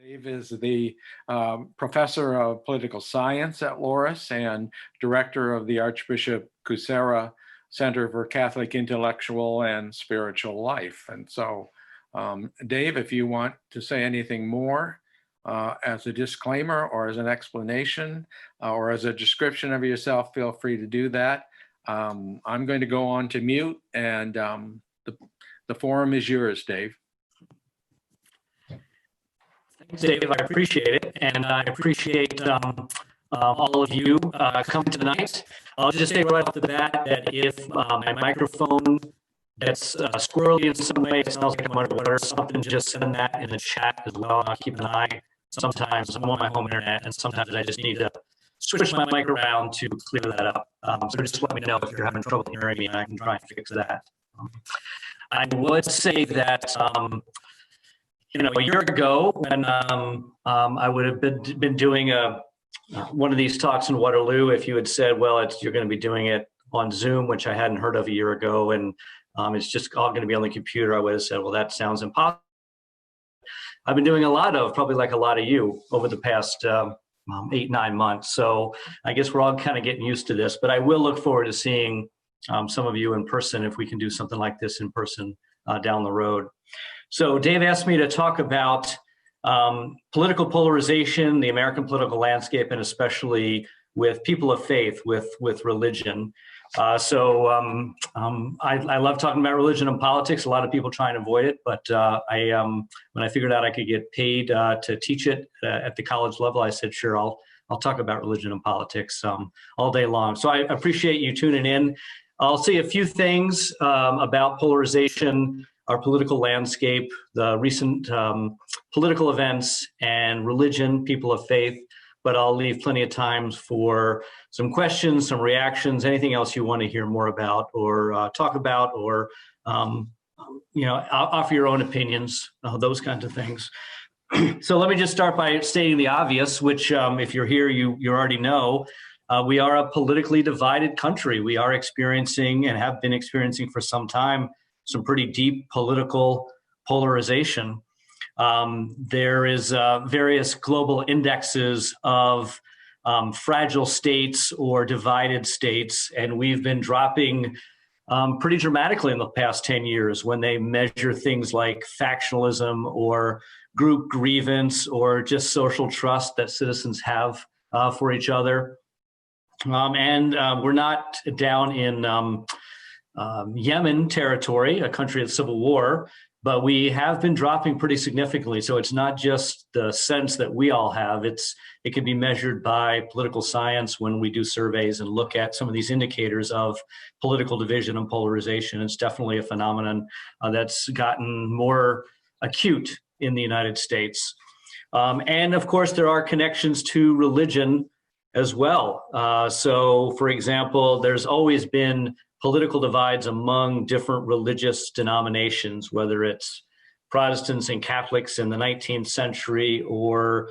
Dave is the professor of political science at Loras and director of the Archbishop Kucera Center for Catholic Intellectual and Spiritual Life. And so, Dave, if you want to say anything more as a disclaimer or as an explanation or as a description of yourself, feel free to do that. I'm going to go on to mute, and the forum is yours, Dave. Thanks, Dave. I appreciate it, and I appreciate all of you coming tonight. I'll just say right off the bat that if my microphone gets squirrely in some way, it sounds like I'm underwater or something, just send that in the chat as well. I'll keep an eye. Sometimes I'm on my home internet, and sometimes I just need to switch my mic around to clear that up. So just let me know if you're having trouble hearing me, and I can try and fix that. I would say that a year ago, when I would have been doing one of these talks in Waterloo, if you had said, well, you're going to be doing it on Zoom, which I hadn't heard of a year ago, and it's just all going to be on the computer, I would have said, well, that sounds impossible. I've been doing probably like a lot of you over the past 8-9 months. So I guess we're all kind of getting used to this, but I will look forward to seeing some of you in person if we can do something like this in person down the road. So Dave asked me to talk about political polarization, the American political landscape, and especially with people of faith, with religion. I love talking about religion and politics. A lot of people try and avoid it, but when I figured out I could get paid to teach it at the college level, I said, sure, I'll talk about religion and politics all day long. So I appreciate you tuning in. I'll say a few things about polarization, our political landscape, the recent political events, and religion, people of faith, but I'll leave plenty of time for some questions, some reactions, anything else you want to hear more about or talk about, or offer your own opinions, those kinds of things. So let me just start by stating the obvious, which if you're here, you already know. We are a politically divided country. We are experiencing and have been experiencing for some time some pretty deep political polarization. There is various global indexes of fragile states or divided states, and we've been dropping pretty dramatically in the past 10 years when they measure things like factionalism or group grievance or just social trust that citizens have for each other. We're not down in Yemen territory, a country of civil war, but we have been dropping pretty significantly. So it's not just the sense that we all have, it can be measured by political science when we do surveys and look at some of these indicators of political division and polarization. It's definitely a phenomenon that's gotten more acute in the United States. And of course, there are connections to religion as well. So for example, there's always been political divides among different religious denominations, whether it's Protestants and Catholics in the 19th century, or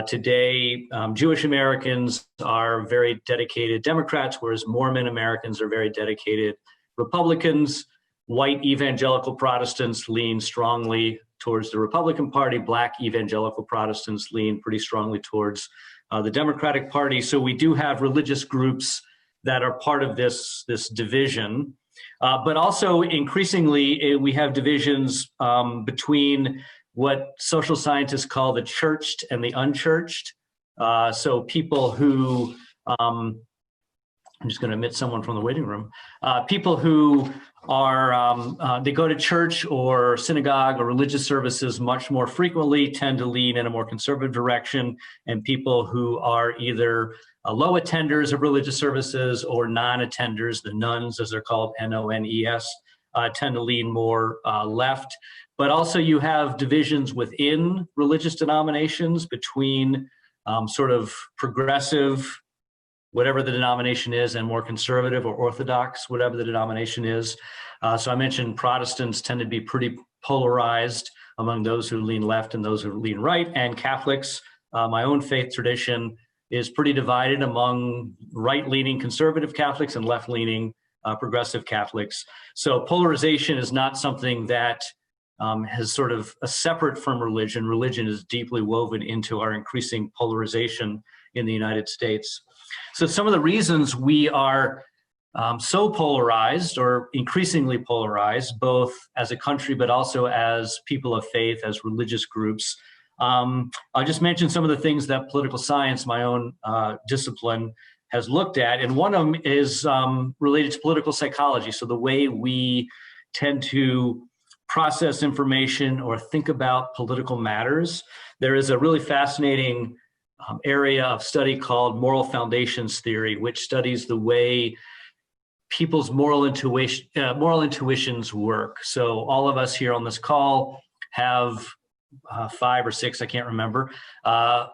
today, Jewish Americans are very dedicated Democrats, whereas Mormon Americans are very dedicated Republicans. White evangelical Protestants lean strongly towards the Republican Party. Black evangelical Protestants lean pretty strongly towards the Democratic Party. So we do have religious groups that are part of this division. But also increasingly, we have divisions between what social scientists call the churched and the unchurched. So people who, I'm just going to admit someone from the waiting room, people who are, they go to church or synagogue or religious services much more frequently tend to lean in a more conservative direction, and people who are either low attenders of religious services or non-attenders, the nuns as they're called, N-O-N-E-S, tend to lean more left. But also you have divisions within religious denominations between sort of progressive, whatever the denomination is, and more conservative or orthodox, whatever the denomination is. So I mentioned Protestants tend to be pretty polarized among those who lean left and those who lean right, and Catholics, my own faith tradition, is pretty divided among right-leaning conservative Catholics and left-leaning progressive Catholics. So polarization is not something that has sort of a separate from religion. Religion is deeply woven into our increasing polarization in the United States. So some of the reasons we are so polarized or increasingly polarized, both as a country, but also as people of faith, as religious groups. I'll just mention some of the things that political science, my own discipline, has looked at. And one of them is related to political psychology. So the way we tend to process information or think about political matters. There is a really fascinating area of study called moral foundations theory, which studies the way people's moral intuitions work. So all of us here on this call have 5 or 6, I can't remember,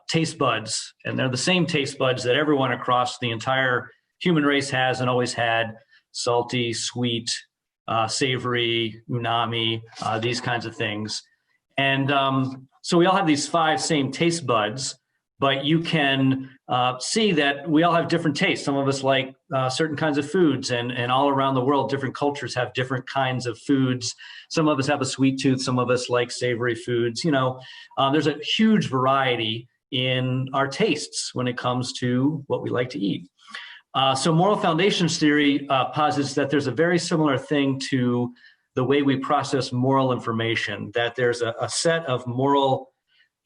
taste buds. And they're the same taste buds that everyone across the entire human race has and always had: salty, sweet, savory, umami, these kinds of things. And so we all have these 5 same taste buds, but you can see that we all have different tastes. Some of us like certain kinds of foods, and all around the world, different cultures have different kinds of foods. Some of us have a sweet tooth, some of us like savory foods. You know, there's a huge variety in our tastes when it comes to what we like to eat. So moral foundations theory posits that there's a very similar thing to the way we process moral information, that there's a set of moral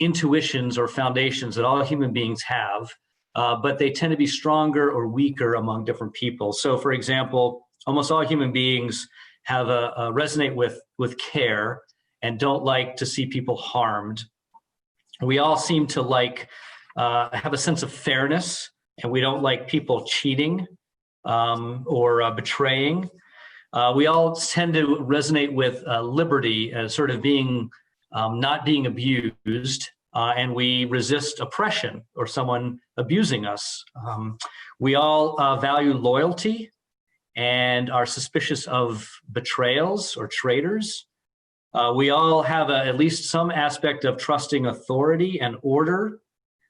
intuitions or foundations that all human beings have, but they tend to be stronger or weaker among different people. So for example, almost all human beings have resonate with care and don't like to see people harmed. We all seem to like have a sense of fairness, and we don't like people cheating or betraying. We all tend to resonate with liberty as sort of being not being abused, and we resist oppression or someone abusing us. We all value loyalty and are suspicious of betrayals or traitors. We all have at least some aspect of trusting authority and order,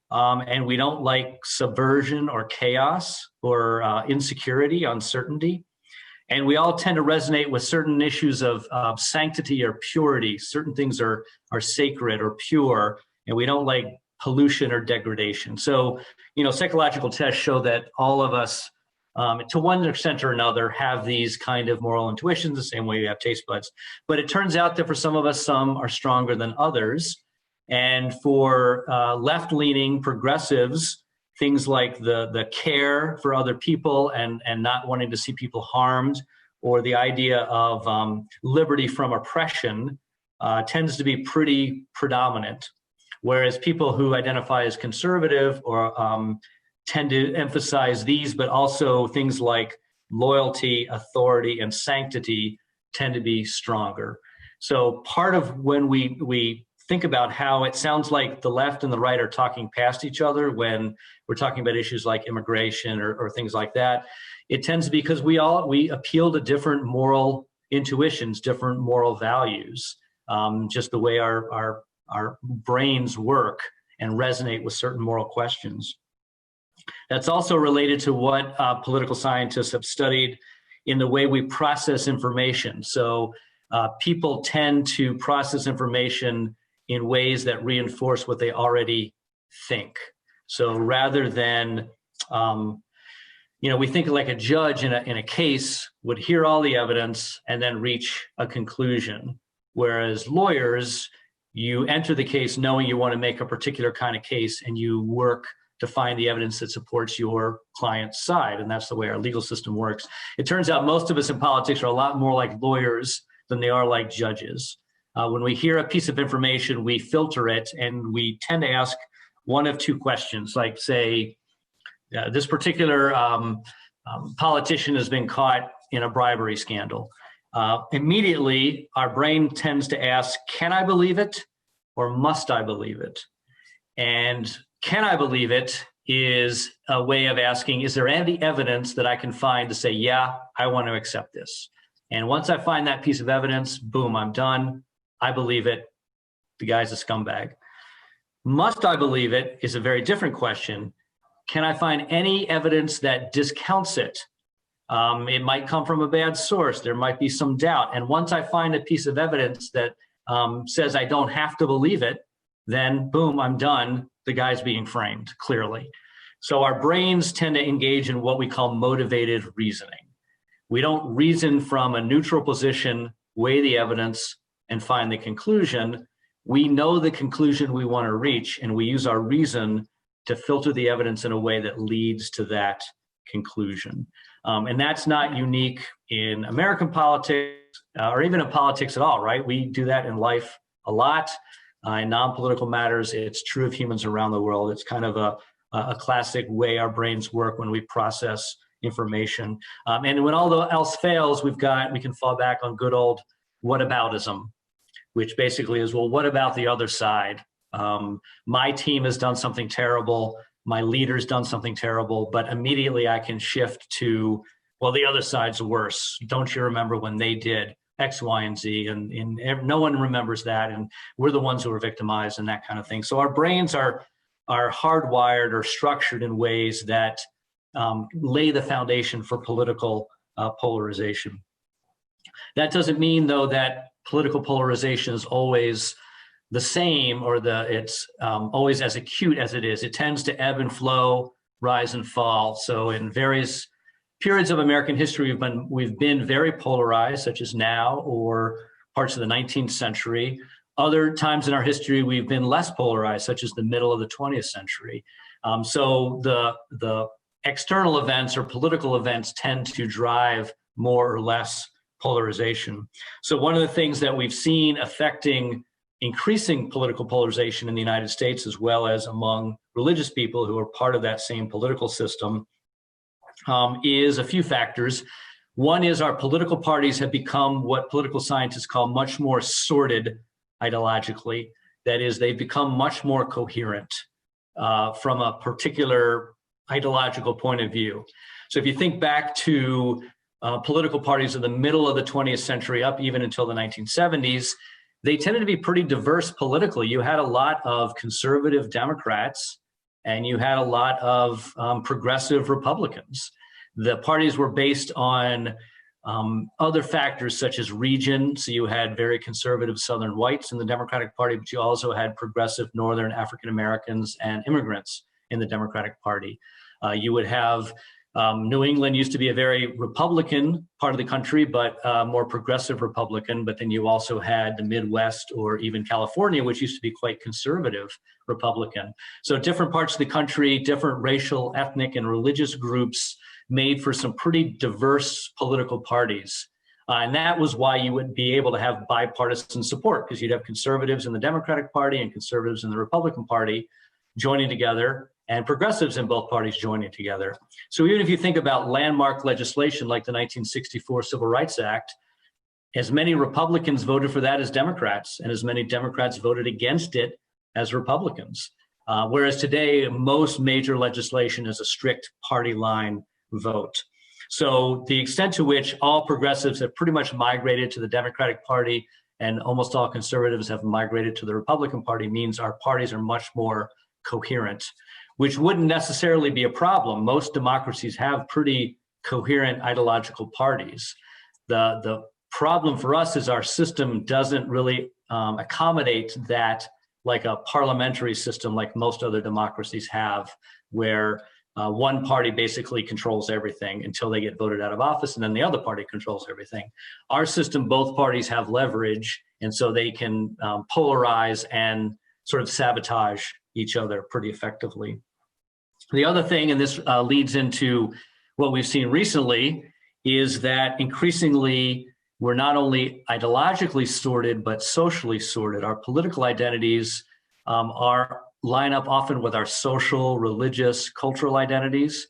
and we don't like subversion or chaos or insecurity, uncertainty. And we all tend to resonate with certain issues of sanctity or purity. Certain things are sacred or pure, and we don't like pollution or degradation. So, you know, psychological tests show that all of us, to one extent or another, have these kind of moral intuitions, the same way we have taste buds. But it turns out that for some of us, some are stronger than others. And for left-leaning progressives, things like the care for other people and not wanting to see people harmed, or the idea of liberty from oppression tends to be pretty predominant. Whereas people who identify as conservative or tend to emphasize these, but also things like loyalty, authority, and sanctity tend to be stronger. So part of when we think about how it sounds like the left and the right are talking past each other when we're talking about issues like immigration or things like that, it tends to be because we appeal to different moral intuitions, different moral values, just the way our brains work and resonate with certain moral questions. That's also related to what political scientists have studied in the way we process information. So people tend to process information in ways that reinforce what they already think. So rather than, we think like a judge in a case would hear all the evidence and then reach a conclusion. Whereas lawyers, you enter the case knowing you want to make a particular kind of case, and you work to find the evidence that supports your client's side. And that's the way our legal system works. It turns out most of us in politics are a lot more like lawyers than they are like judges. When we hear a piece of information, we filter it, and we tend to ask one of two questions, like say, this particular politician has been caught in a bribery scandal. Immediately, our brain tends to ask, can I believe it or must I believe it? And can I believe it is a way of asking, is there any evidence that I can find to say, yeah, I want to accept this? And once I find that piece of evidence, boom, I'm done. I believe it. The guy's a scumbag. Must I believe it is a very different question. Can I find any evidence that discounts it? It might come from a bad source. There might be some doubt. And once I find a piece of evidence that says I don't have to believe it, then boom, I'm done. The guy's being framed, clearly. So our brains tend to engage in what we call motivated reasoning. We don't reason from a neutral position, weigh the evidence, and find the conclusion. We know the conclusion we want to reach, and we use our reason to filter the evidence in a way that leads to that conclusion. And that's not unique in American politics or even in politics at all, right? We do that in life a lot. In non-political matters, it's true of humans around the world. It's kind of a classic way our brains work when we process information. And when all else fails, we can fall back on good old whataboutism, which basically is, well, what about the other side? My team has done something terrible. My leader's done something terrible, but immediately I can shift to, well, the other side's worse. Don't you remember when they did X, Y, and Z? And no one remembers that. And we're the ones who are victimized and that kind of thing. So our brains are hardwired or structured in ways that lay the foundation for political polarization. That doesn't mean, though, that political polarization is always the same or it's always as acute as it is. It tends to ebb and flow, rise and fall. So in various periods of American history, we've been very polarized, such as now or parts of the 19th century. Other times in our history, we've been less polarized, such as the middle of the 20th century. So the external events or political events tend to drive more or less polarization. So one of the things that we've seen affecting increasing political polarization in the United States, as well as among religious people who are part of that same political system, is a few factors. One is our political parties have become what political scientists call much more sorted ideologically. That is, they've become much more coherent from a particular ideological point of view. So if you think back to political parties in the middle of the 20th century up even until the 1970s, they tended to be pretty diverse politically. You had a lot of conservative Democrats and you had a lot of progressive Republicans. The parties were based on other factors such as region. So you had very conservative Southern whites in the Democratic Party, but you also had progressive Northern African Americans and immigrants in the Democratic Party. You would have New England used to be a very Republican part of the country, but more progressive Republican. But then you also had the Midwest or even California, which used to be quite conservative Republican. So different parts of the country, different racial, ethnic, and religious groups made for some pretty diverse political parties. And that was why you would be able to have bipartisan support, because you'd have conservatives in the Democratic Party and conservatives in the Republican Party joining together, and progressives in both parties joining together. So even if you think about landmark legislation like the 1964 Civil Rights Act, as many Republicans voted for that as Democrats, and as many Democrats voted against it as Republicans. Whereas today, most major legislation is a strict party line vote. So the extent to which all progressives have pretty much migrated to the Democratic Party and almost all conservatives have migrated to the Republican Party means our parties are much more coherent, which wouldn't necessarily be a problem. Most democracies have pretty coherent ideological parties. The problem for us is our system doesn't really accommodate that like a parliamentary system like most other democracies have, where one party basically controls everything until they get voted out of office, and then the other party controls everything. Our system, both parties have leverage, and so they can polarize and sort of sabotage each other pretty effectively. The other thing, and this leads into what we've seen recently, is that increasingly we're not only ideologically sorted, but socially sorted. Our political identities line up often with our social, religious, cultural identities,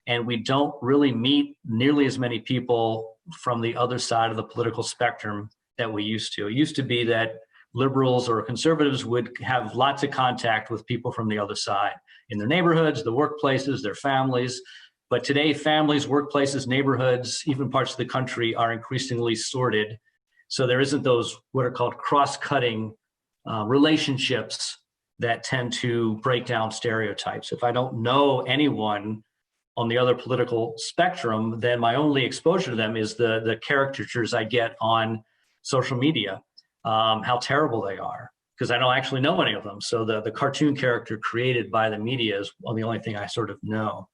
and we don't really meet nearly as many people from the other side of the political spectrum that we used to. It used to be that liberals or conservatives would have lots of contact with people from the other side in their neighborhoods, the workplaces, their families. But today, families, workplaces, neighborhoods, even parts of the country are increasingly sorted. So there isn't those what are called cross-cutting relationships that tend to break down stereotypes. If I don't know anyone on the other political spectrum, then my only exposure to them is the caricatures I get on social media. how terrible they are, because I don't actually know any of them. So the cartoon character created by the media is the only thing I sort of know.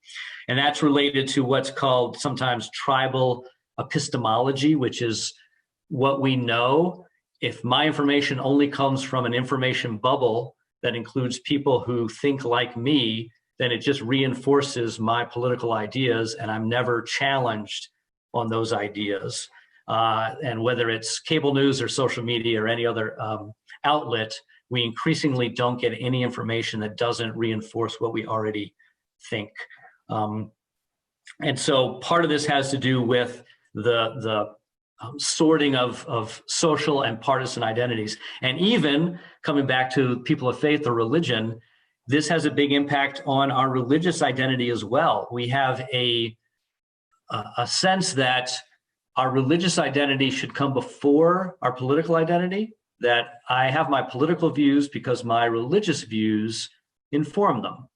And that's related to what's called sometimes tribal epistemology, which is what we know. If my information only comes from an information bubble that includes people who think like me, then it just reinforces my political ideas, and I'm never challenged on those ideas. And whether it's cable news or social media or any other outlet, we increasingly don't get any information that doesn't reinforce what we already think. And so part of this has to do with the sorting of social and partisan identities. And even coming back to people of faith or religion, this has a big impact on our religious identity as well. We have a sense that our religious identity should come before our political identity, that I have my political views because my religious views inform them.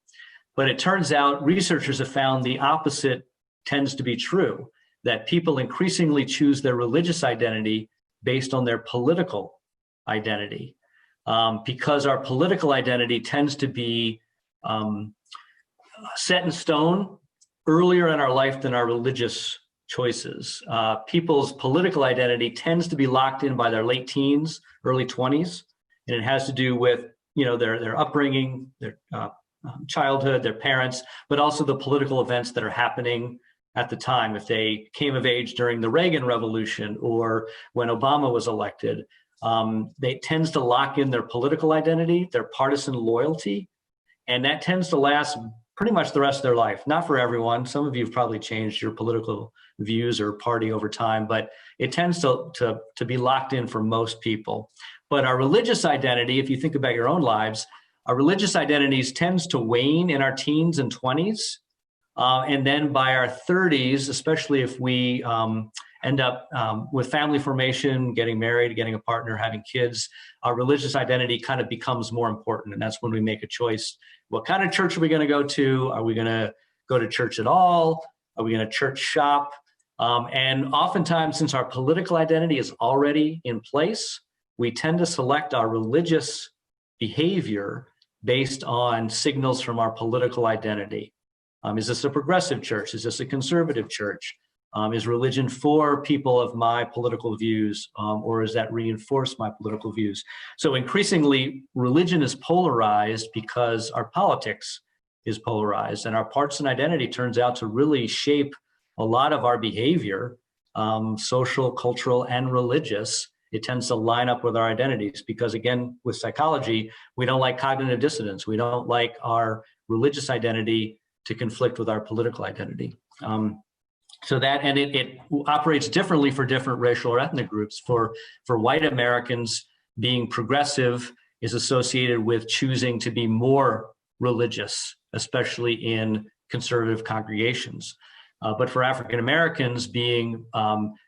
But it turns out researchers have found the opposite tends to be true, that people increasingly choose their religious identity based on their political identity, because our political identity tends to be set in stone earlier in our life than our religious choices. People's political identity tends to be locked in by their late teens, early 20s, and it has to do with their upbringing, their childhood, their parents, but also the political events that are happening at the time. If they came of age during the Reagan Revolution or when Obama was elected, they tends to lock in their political identity, their partisan loyalty, and that tends to last pretty much the rest of their life. Not for everyone. Some of you have probably changed your political views or party over time, but it tends to be locked in for most people. But our religious identity, if you think about your own lives, our religious identities tends to wane in our teens and 20s. And then by our 30s, especially if we end up with family formation, getting married, getting a partner, having kids, our religious identity kind of becomes more important. And that's when we make a choice. What kind of church are we going to go to? Are we going to go to church at all? Are we going to church shop? And oftentimes, since our political identity is already in place, we tend to select our religious behavior based on signals from our political identity. Is this a progressive church? Is this a conservative church? Is religion for people of my political views, or does that reinforce my political views? So increasingly, religion is polarized because our politics is polarized, and our partisan identity turns out to really shape a lot of our behavior, social, cultural, and religious. It tends to line up with our identities because, again, with psychology, we don't like cognitive dissonance. We don't like our religious identity to conflict with our political identity. So that, and it operates differently for different racial or ethnic groups. For white Americans, being progressive is associated with choosing to be more religious, especially in conservative congregations. But for African Americans, being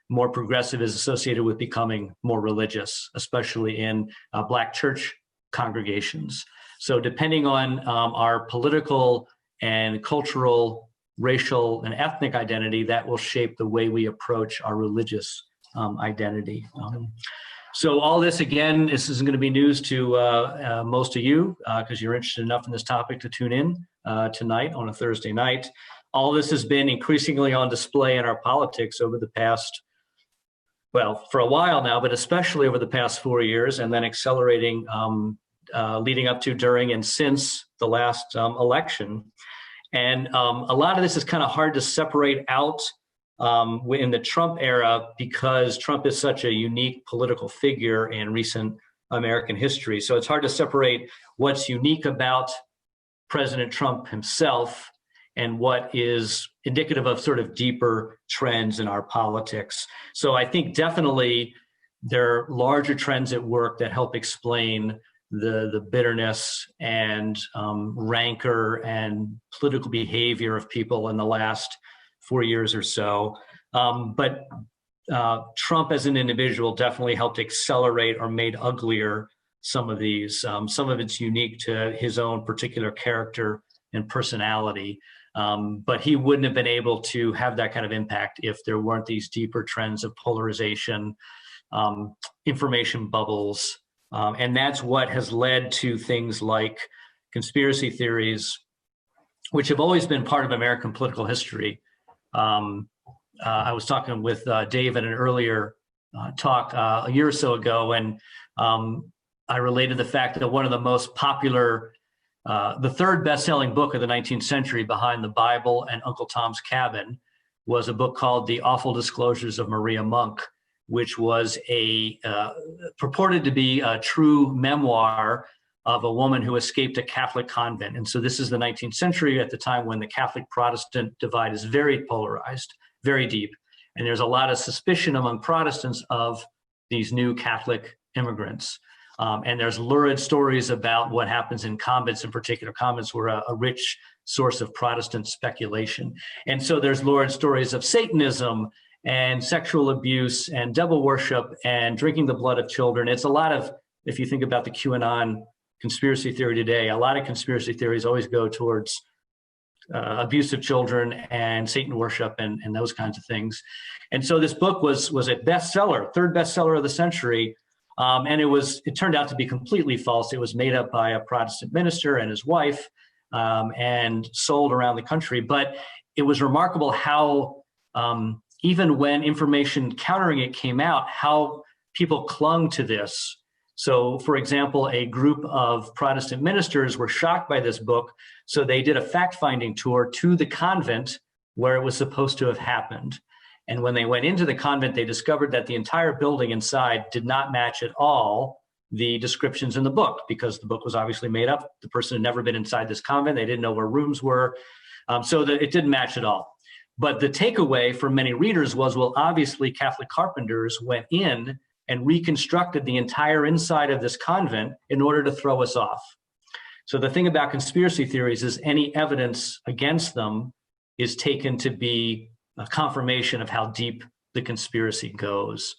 more progressive is associated with becoming more religious, especially in Black church congregations. So depending on our political and cultural, racial, and ethnic identity, that will shape the way we approach our religious identity. So all this, again, this isn't going to be news to most of you because you're interested enough in this topic to tune in tonight on a Thursday night. All this has been increasingly on display in our politics over the past, well, for a while now, but especially over the past 4 years, and then accelerating leading up to, during, and since the last election. And a lot of this is kind of hard to separate out in the Trump era because Trump is such a unique political figure in recent American history. So it's hard to separate what's unique about President Trump himself and what is indicative of sort of deeper trends in our politics. So I think definitely there are larger trends at work that help explain the bitterness and rancor and political behavior of people in the last 4 years or so. But Trump as an individual definitely helped accelerate or made uglier some of these. Some of it's unique to his own particular character and personality. But he wouldn't have been able to have that kind of impact if there weren't these deeper trends of polarization, information bubbles. And that's what has led to things like conspiracy theories, which have always been part of American political history. I was talking with Dave in an earlier talk a year or so ago, and I related the fact that one of the most popular, the third best-selling book of the 19th century behind the Bible and Uncle Tom's Cabin was a book called The Awful Disclosures of Maria Monk, which was purported to be a true memoir of a woman who escaped a Catholic convent. And so this is the 19th century, at the time when the Catholic-Protestant divide is very polarized, very deep. And there's a lot of suspicion among Protestants of these new Catholic immigrants. And there's lurid stories about what happens in convents. In particular, convents were a rich source of Protestant speculation. And so there's lurid stories of Satanism and sexual abuse and devil worship and drinking the blood of children. It's a lot of, if you think about the QAnon conspiracy theory today, a lot of conspiracy theories always go towards abuse of children and Satan worship and those kinds of things. And so this book was a bestseller, third bestseller of the century. And it turned out to be completely false. It was made up by a Protestant minister and his wife and sold around the country. But it was remarkable how, even when information countering it came out, how people clung to this. So, for example, a group of Protestant ministers were shocked by this book, so they did a fact-finding tour to the convent where it was supposed to have happened. And when they went into the convent, they discovered that the entire building inside did not match at all the descriptions in the book, because the book was obviously made up. The person had never been inside this convent. They didn't know where rooms were, so that it didn't match at all. But the takeaway for many readers was, well, obviously Catholic carpenters went in and reconstructed the entire inside of this convent in order to throw us off. So the thing about conspiracy theories is any evidence against them is taken to be a confirmation of how deep the conspiracy goes,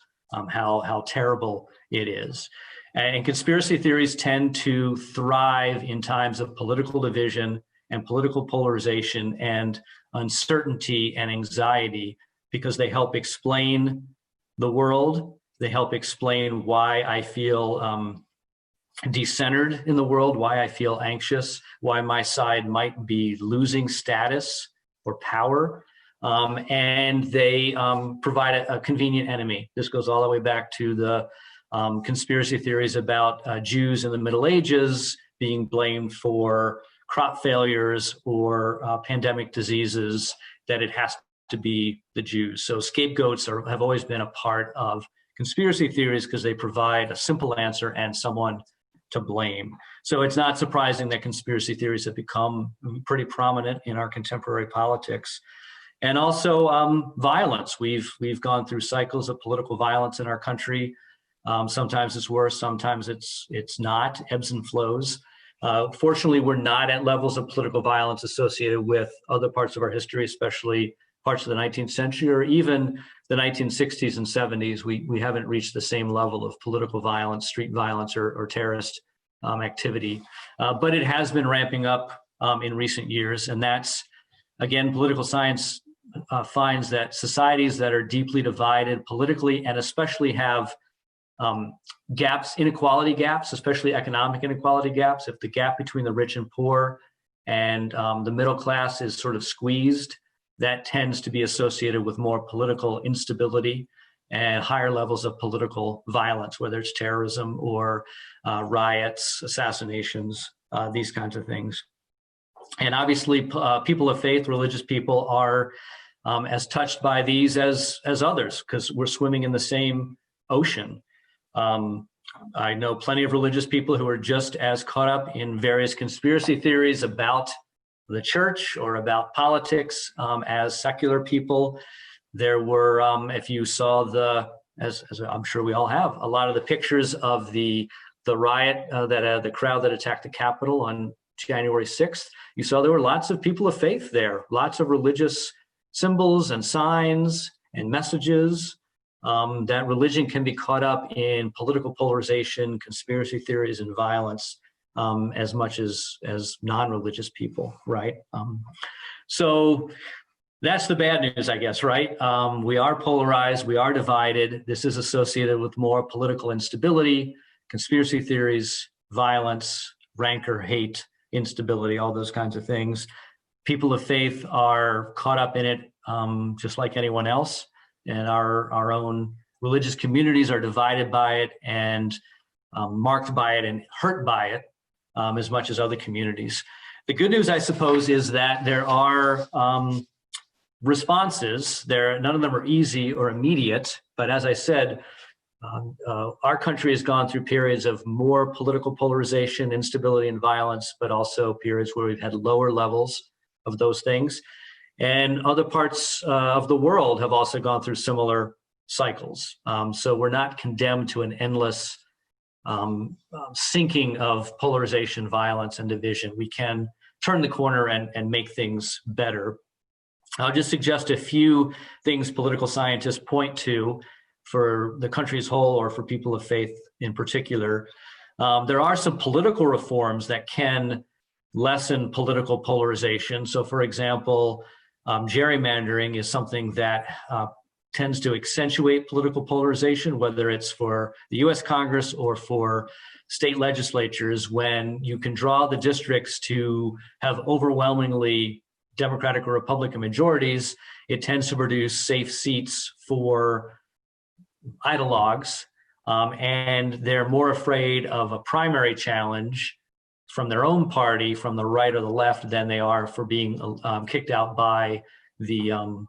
how terrible it is. And conspiracy theories tend to thrive in times of political division and political polarization and uncertainty and anxiety, because they help explain the world. They help explain why I feel decentered in the world, why I feel anxious, why my side might be losing status or power. And they provide a convenient enemy. This goes all the way back to the conspiracy theories about Jews in the Middle Ages being blamed for crop failures or pandemic diseases, that it has to be the Jews. So scapegoats have always been a part of conspiracy theories because they provide a simple answer and someone to blame. So it's not surprising that conspiracy theories have become pretty prominent in our contemporary politics. And also violence. We've gone through cycles of political violence in our country. Sometimes it's worse, sometimes it's not, ebbs and flows. Fortunately, we're not at levels of political violence associated with other parts of our history, especially parts of the 19th century or even the 1960s and 70s. We haven't reached the same level of political violence, street violence, or terrorist activity. But it has been ramping up in recent years. And that's, again, political science finds that societies that are deeply divided politically and especially have gaps, inequality gaps, especially economic inequality gaps, if the gap between the rich and poor and the middle class is sort of squeezed, that tends to be associated with more political instability and higher levels of political violence, whether it's terrorism or riots, assassinations, these kinds of things. And obviously, people of faith, religious people, are as touched by these as others, because we're swimming in the same ocean. I know plenty of religious people who are just as caught up in various conspiracy theories about the church or about politics as secular people. There were, if you saw as I'm sure we all have, a lot of the pictures of the riot, the crowd that attacked the Capitol on January 6th, you saw there were lots of people of faith there, lots of religious symbols and signs and messages. That religion can be caught up in political polarization, conspiracy theories, and violence as much as non-religious people, right? So That's the bad news, I guess, right? We are polarized, we are divided. This is associated with more political instability, conspiracy theories, violence, rancor, hate, instability, all those kinds of things. People of faith are caught up in it just like anyone else. And our own religious communities are divided by it and marked by it and hurt by it as much as other communities. The good news, I suppose, is that there are responses. None of them are easy or immediate, but as I said, our country has gone through periods of more political polarization, instability, and violence, but also periods where we've had lower levels of those things. And other parts of the world have also gone through similar cycles. So we're not condemned to an endless sinking of polarization, violence, and division. We can turn the corner and make things better. I'll just suggest a few things political scientists point to for the country as a whole or for people of faith in particular. There are some political reforms that can lessen political polarization. So for example, gerrymandering is something that tends to accentuate political polarization, whether it's for the US Congress or for state legislatures, when you can draw the districts to have overwhelmingly Democratic or Republican majorities, it tends to produce safe seats for ideologues, and they're more afraid of a primary challenge from their own party, from the right or the left, than they are for being kicked out by the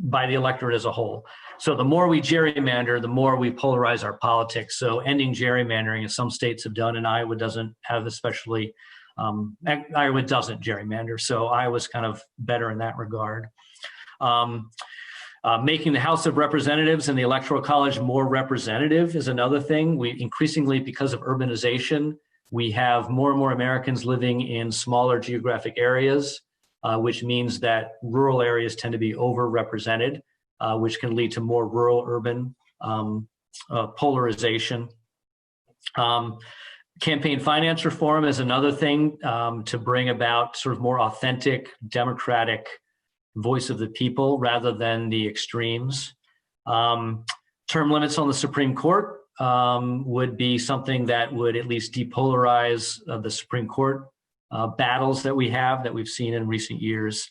electorate as a whole. So the more we gerrymander, the more we polarize our politics. So ending gerrymandering, as some states have done, and Iowa doesn't have especially. Iowa doesn't gerrymander, so Iowa's kind of better in that regard. Making the House of Representatives and the Electoral College more representative is another thing. We increasingly, because of urbanization, we have more and more Americans living in smaller geographic areas, which means that rural areas tend to be overrepresented, which can lead to more rural-urban polarization. Campaign finance reform is another thing to bring about sort of more authentic, democratic voice of the people rather than the extremes. Term limits on the Supreme Court would be something that would at least depolarize the Supreme Court battles that we've seen in recent years.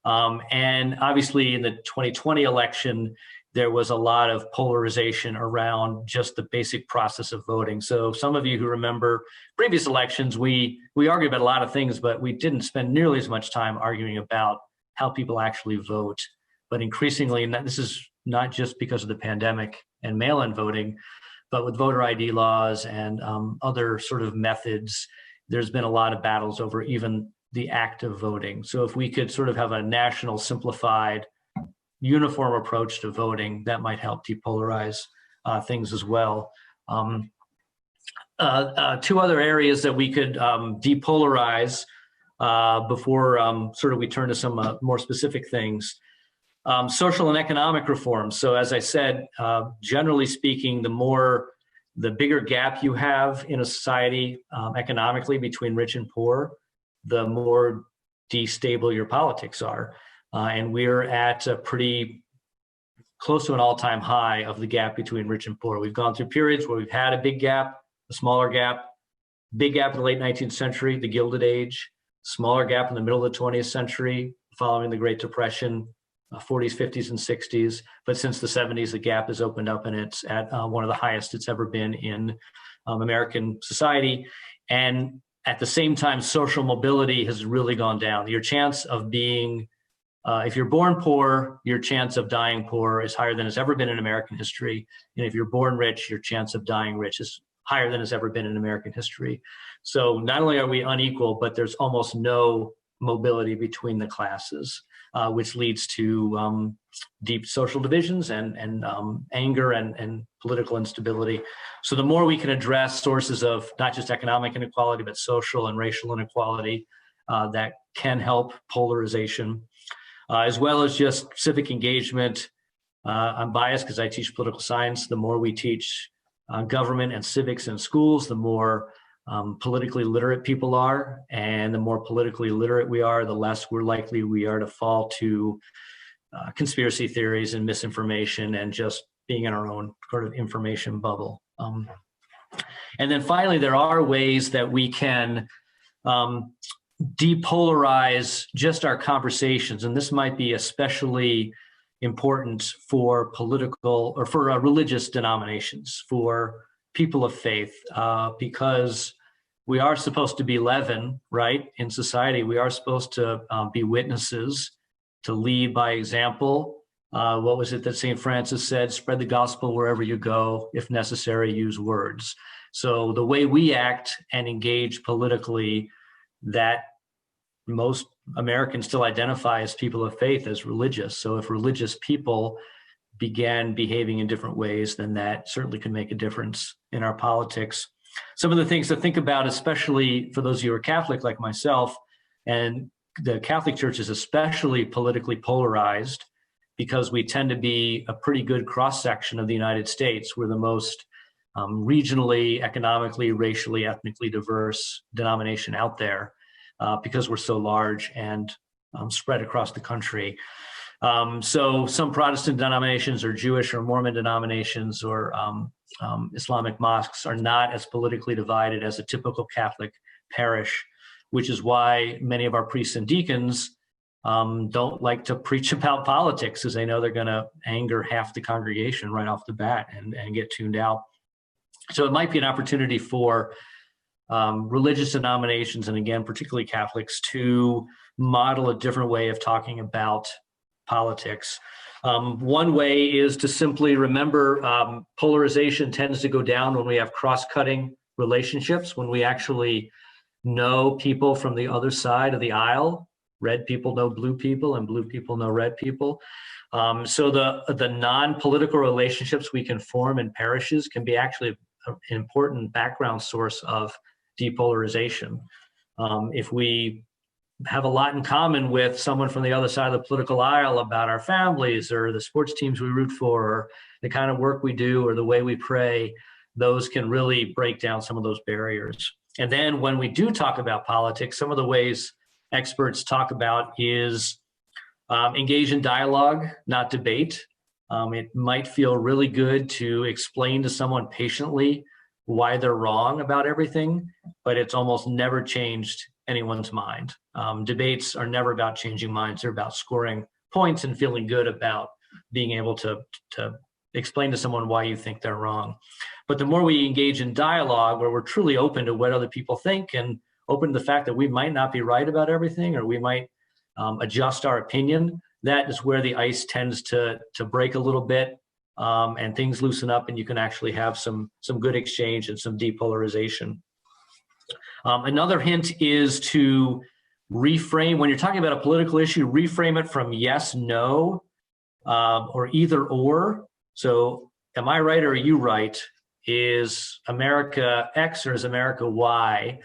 And obviously in the 2020 election, there was a lot of polarization around just the basic process of voting. So some of you who remember previous elections, we argued about a lot of things, but we didn't spend nearly as much time arguing about how people actually vote. But increasingly, and this is not just because of the pandemic and mail-in voting, but with voter ID laws and other sort of methods, there's been a lot of battles over even the act of voting. So if we could sort of have a national, simplified, uniform approach to voting, that might help depolarize things as well. Two other areas that we could depolarize before sort of we turn to some more specific things. Social and economic reforms. So as I said, generally speaking, the bigger gap you have in a society economically between rich and poor, the more destable your politics are. And we're at a pretty close to an all-time high of the gap between rich and poor. We've gone through periods where we've had a big gap, a smaller gap, big gap in the late 19th century, the Gilded Age, smaller gap in the middle of the 20th century, following the Great Depression, 40s, 50s, and 60s. But since the 70s, the gap has opened up and it's at one of the highest it's ever been in American society. And at the same time, social mobility has really gone down. Your chance of being if you're born poor, your chance of dying poor is higher than it's ever been in American history. And if you're born rich, your chance of dying rich is higher than it's ever been in American history. So not only are we unequal, but there's almost no mobility between the classes, which leads to deep social divisions and anger and political instability. So the more we can address sources of not just economic inequality, but social and racial inequality, that can help polarization. As well as just civic engagement. I'm biased because I teach political science. The more we teach government and civics in schools, the more politically literate people are, and the more politically literate we are, the less we're likely we are to fall to conspiracy theories and misinformation and just being in our own sort of information bubble. And then finally, there are ways that we can depolarize just our conversations, and this might be especially important for political or for religious denominations, for people of faith, because we are supposed to be leaven, right? In society, we are supposed to be witnesses, to lead by example. What was it that St. Francis said? Spread the gospel wherever you go. If necessary, use words. So the way we act and engage politically, that most Americans still identify as people of faith, as religious. So if religious people began behaving in different ways, then that certainly could make a difference in our politics. Some of the things to think about, especially for those of you who are Catholic like myself, and the Catholic Church is especially politically polarized because we tend to be a pretty good cross-section of the United States. We're the most regionally, economically, racially, ethnically diverse denomination out there because we're so large and spread across the country. So some Protestant denominations or Jewish or Mormon denominations or Islamic mosques are not as politically divided as a typical Catholic parish, which is why many of our priests and deacons don't like to preach about politics, because they know they're going to anger half the congregation right off the bat and get tuned out. So it might be an opportunity for religious denominations, and again, particularly Catholics, to model a different way of talking about politics. One way is to simply remember polarization tends to go down when we have cross-cutting relationships, when we actually know people from the other side of the aisle. Red people know blue people and blue people know red people. So the non-political relationships we can form in parishes can be actually an important background source of depolarization. If we have a lot in common with someone from the other side of the political aisle about our families or the sports teams we root for, or the kind of work we do or the way we pray, those can really break down some of those barriers. And then when we do talk about politics, some of the ways experts talk about is engage in dialogue, not debate. It might feel really good to explain to someone patiently why they're wrong about everything, but it's almost never changed anyone's mind. Debates are never about changing minds. They're about scoring points and feeling good about being able to explain to someone why you think they're wrong. But the more we engage in dialogue, where we're truly open to what other people think and open to the fact that we might not be right about everything, or we might adjust our opinion, that is where the ice tends to break a little bit, and things loosen up, and you can actually have some good exchange and some depolarization. Another hint is to reframe, when you're talking about a political issue, reframe it from yes, no, or either or. So am I right or are you right? Is America X or is America Y?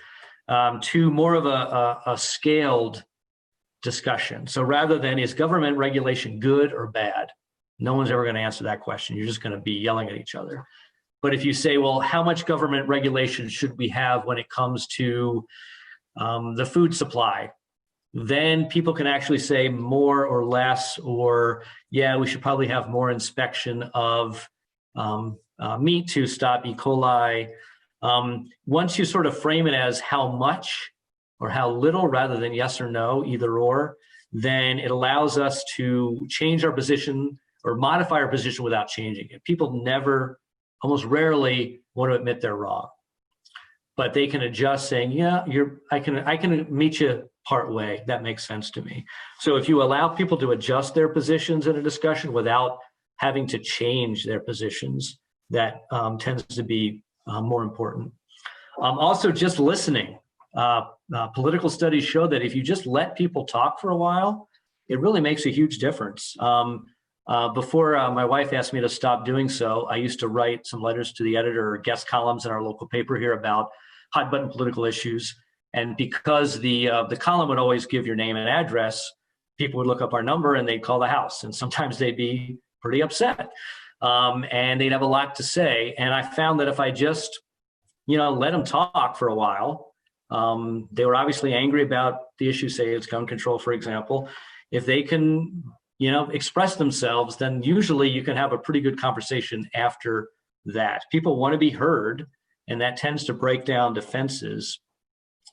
To more of a scaled discussion. So rather than is government regulation good or bad, no one's ever going to answer that question. You're just going to be yelling at each other. But if you say, well, how much government regulation should we have when it comes to the food supply? Then people can actually say more or less, or yeah, we should probably have more inspection of meat to stop E. coli. Once you sort of frame it as how much or how little rather than yes or no, either or, then it allows us to change our position or modify our position without changing it. People almost rarely want to admit they're wrong, but they can adjust saying, yeah, I can meet you part way. That makes sense to me. So if you allow people to adjust their positions in a discussion without having to change their positions, that tends to be more important. Also, just listening. Political studies show that if you just let people talk for a while, it really makes a huge difference. Before my wife asked me to stop doing so, I used to write some letters to the editor or guest columns in our local paper here about hot button political issues. And because the column would always give your name and address, people would look up our number and they'd call the house. And sometimes they'd be pretty upset. And they'd have a lot to say. And I found that if I just let them talk for a while. They were obviously angry about the issue, say it's gun control, for example. If they can, express themselves, then usually you can have a pretty good conversation after that. People want to be heard, and that tends to break down defenses.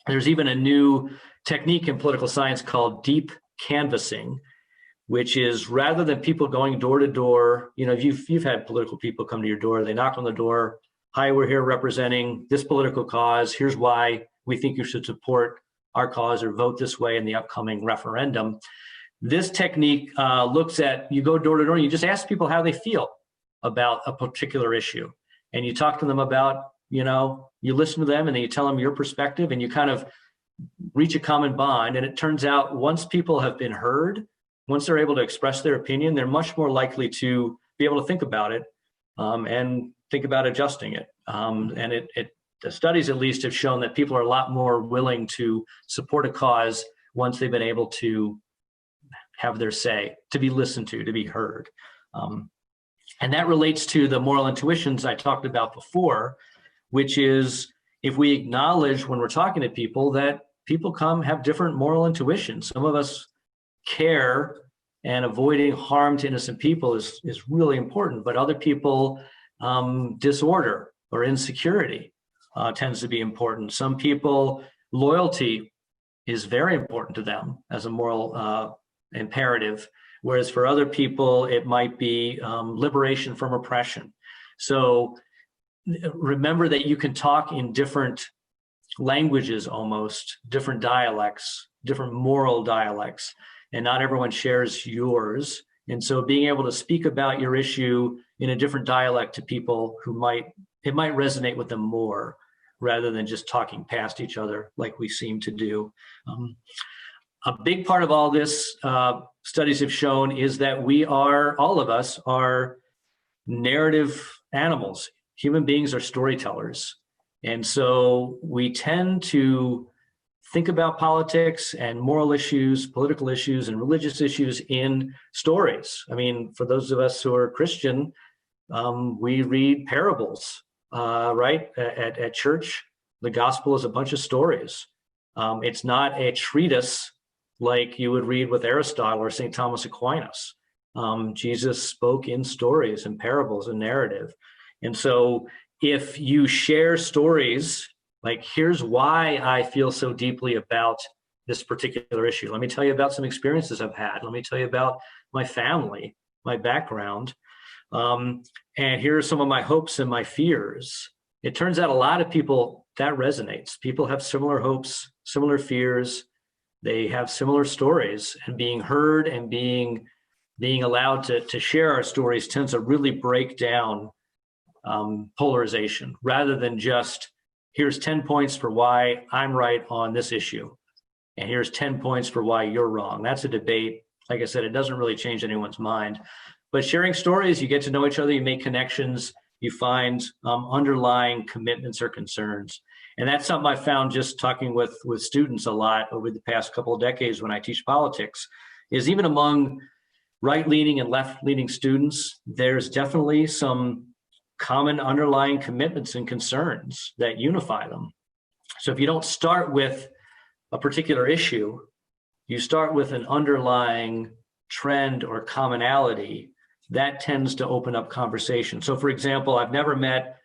There's even a new technique in political science called deep canvassing, which is rather than people going door to door, you've had political people come to your door, they knock on the door, hi, we're here representing this political cause, here's why we think you should support our cause or vote this way in the upcoming referendum. This technique looks at, you go door to door, and you just ask people how they feel about a particular issue. And you talk to them about, you listen to them and then you tell them your perspective and you kind of reach a common bond. And it turns out once people have been heard, once they're able to express their opinion, they're much more likely to be able to think about it and think about adjusting it. And the studies at least have shown that people are a lot more willing to support a cause once they've been able to have their say, to be listened to be heard. And that relates to the moral intuitions I talked about before, which is if we acknowledge when we're talking to people that people have different moral intuitions. Some of us care, and avoiding harm to innocent people is really important, but other people, disorder or insecurity tends to be important. Some people, loyalty is very important to them as a moral imperative, whereas for other people, it might be liberation from oppression. So remember that you can talk in different languages, almost different dialects, different moral dialects, and not everyone shares yours. And so being able to speak about your issue in a different dialect to people it might resonate with them more rather than just talking past each other like we seem to do. A big part of all this, studies have shown, is that all of us are narrative animals. Human beings are storytellers. And so we tend to think about politics and moral issues, political issues, and religious issues in stories. I mean, for those of us who are Christian, we read parables, right? At church, the gospel is a bunch of stories. It's not a treatise like you would read with Aristotle or St. Thomas Aquinas. Jesus spoke in stories and parables and narrative. And so if you share stories, like, here's why I feel so deeply about this particular issue. Let me tell you about some experiences I've had. Let me tell you about my family, my background. And here are some of my hopes and my fears. It turns out a lot of people, that resonates. People have similar hopes, similar fears. They have similar stories, and being heard and being allowed to share our stories tends to really break down polarization, rather than just, here's 10 points for why I'm right on this issue, and here's 10 points for why you're wrong. That's a debate. Like I said, it doesn't really change anyone's mind. But sharing stories, you get to know each other, you make connections, you find underlying commitments or concerns. And that's something I found just talking with students a lot over the past couple of decades when I teach politics, is even among right-leaning and left-leaning students, there's definitely some common underlying commitments and concerns that unify them. So if you don't start with a particular issue, you start with an underlying trend or commonality that tends to open up conversation. So for example, I've never met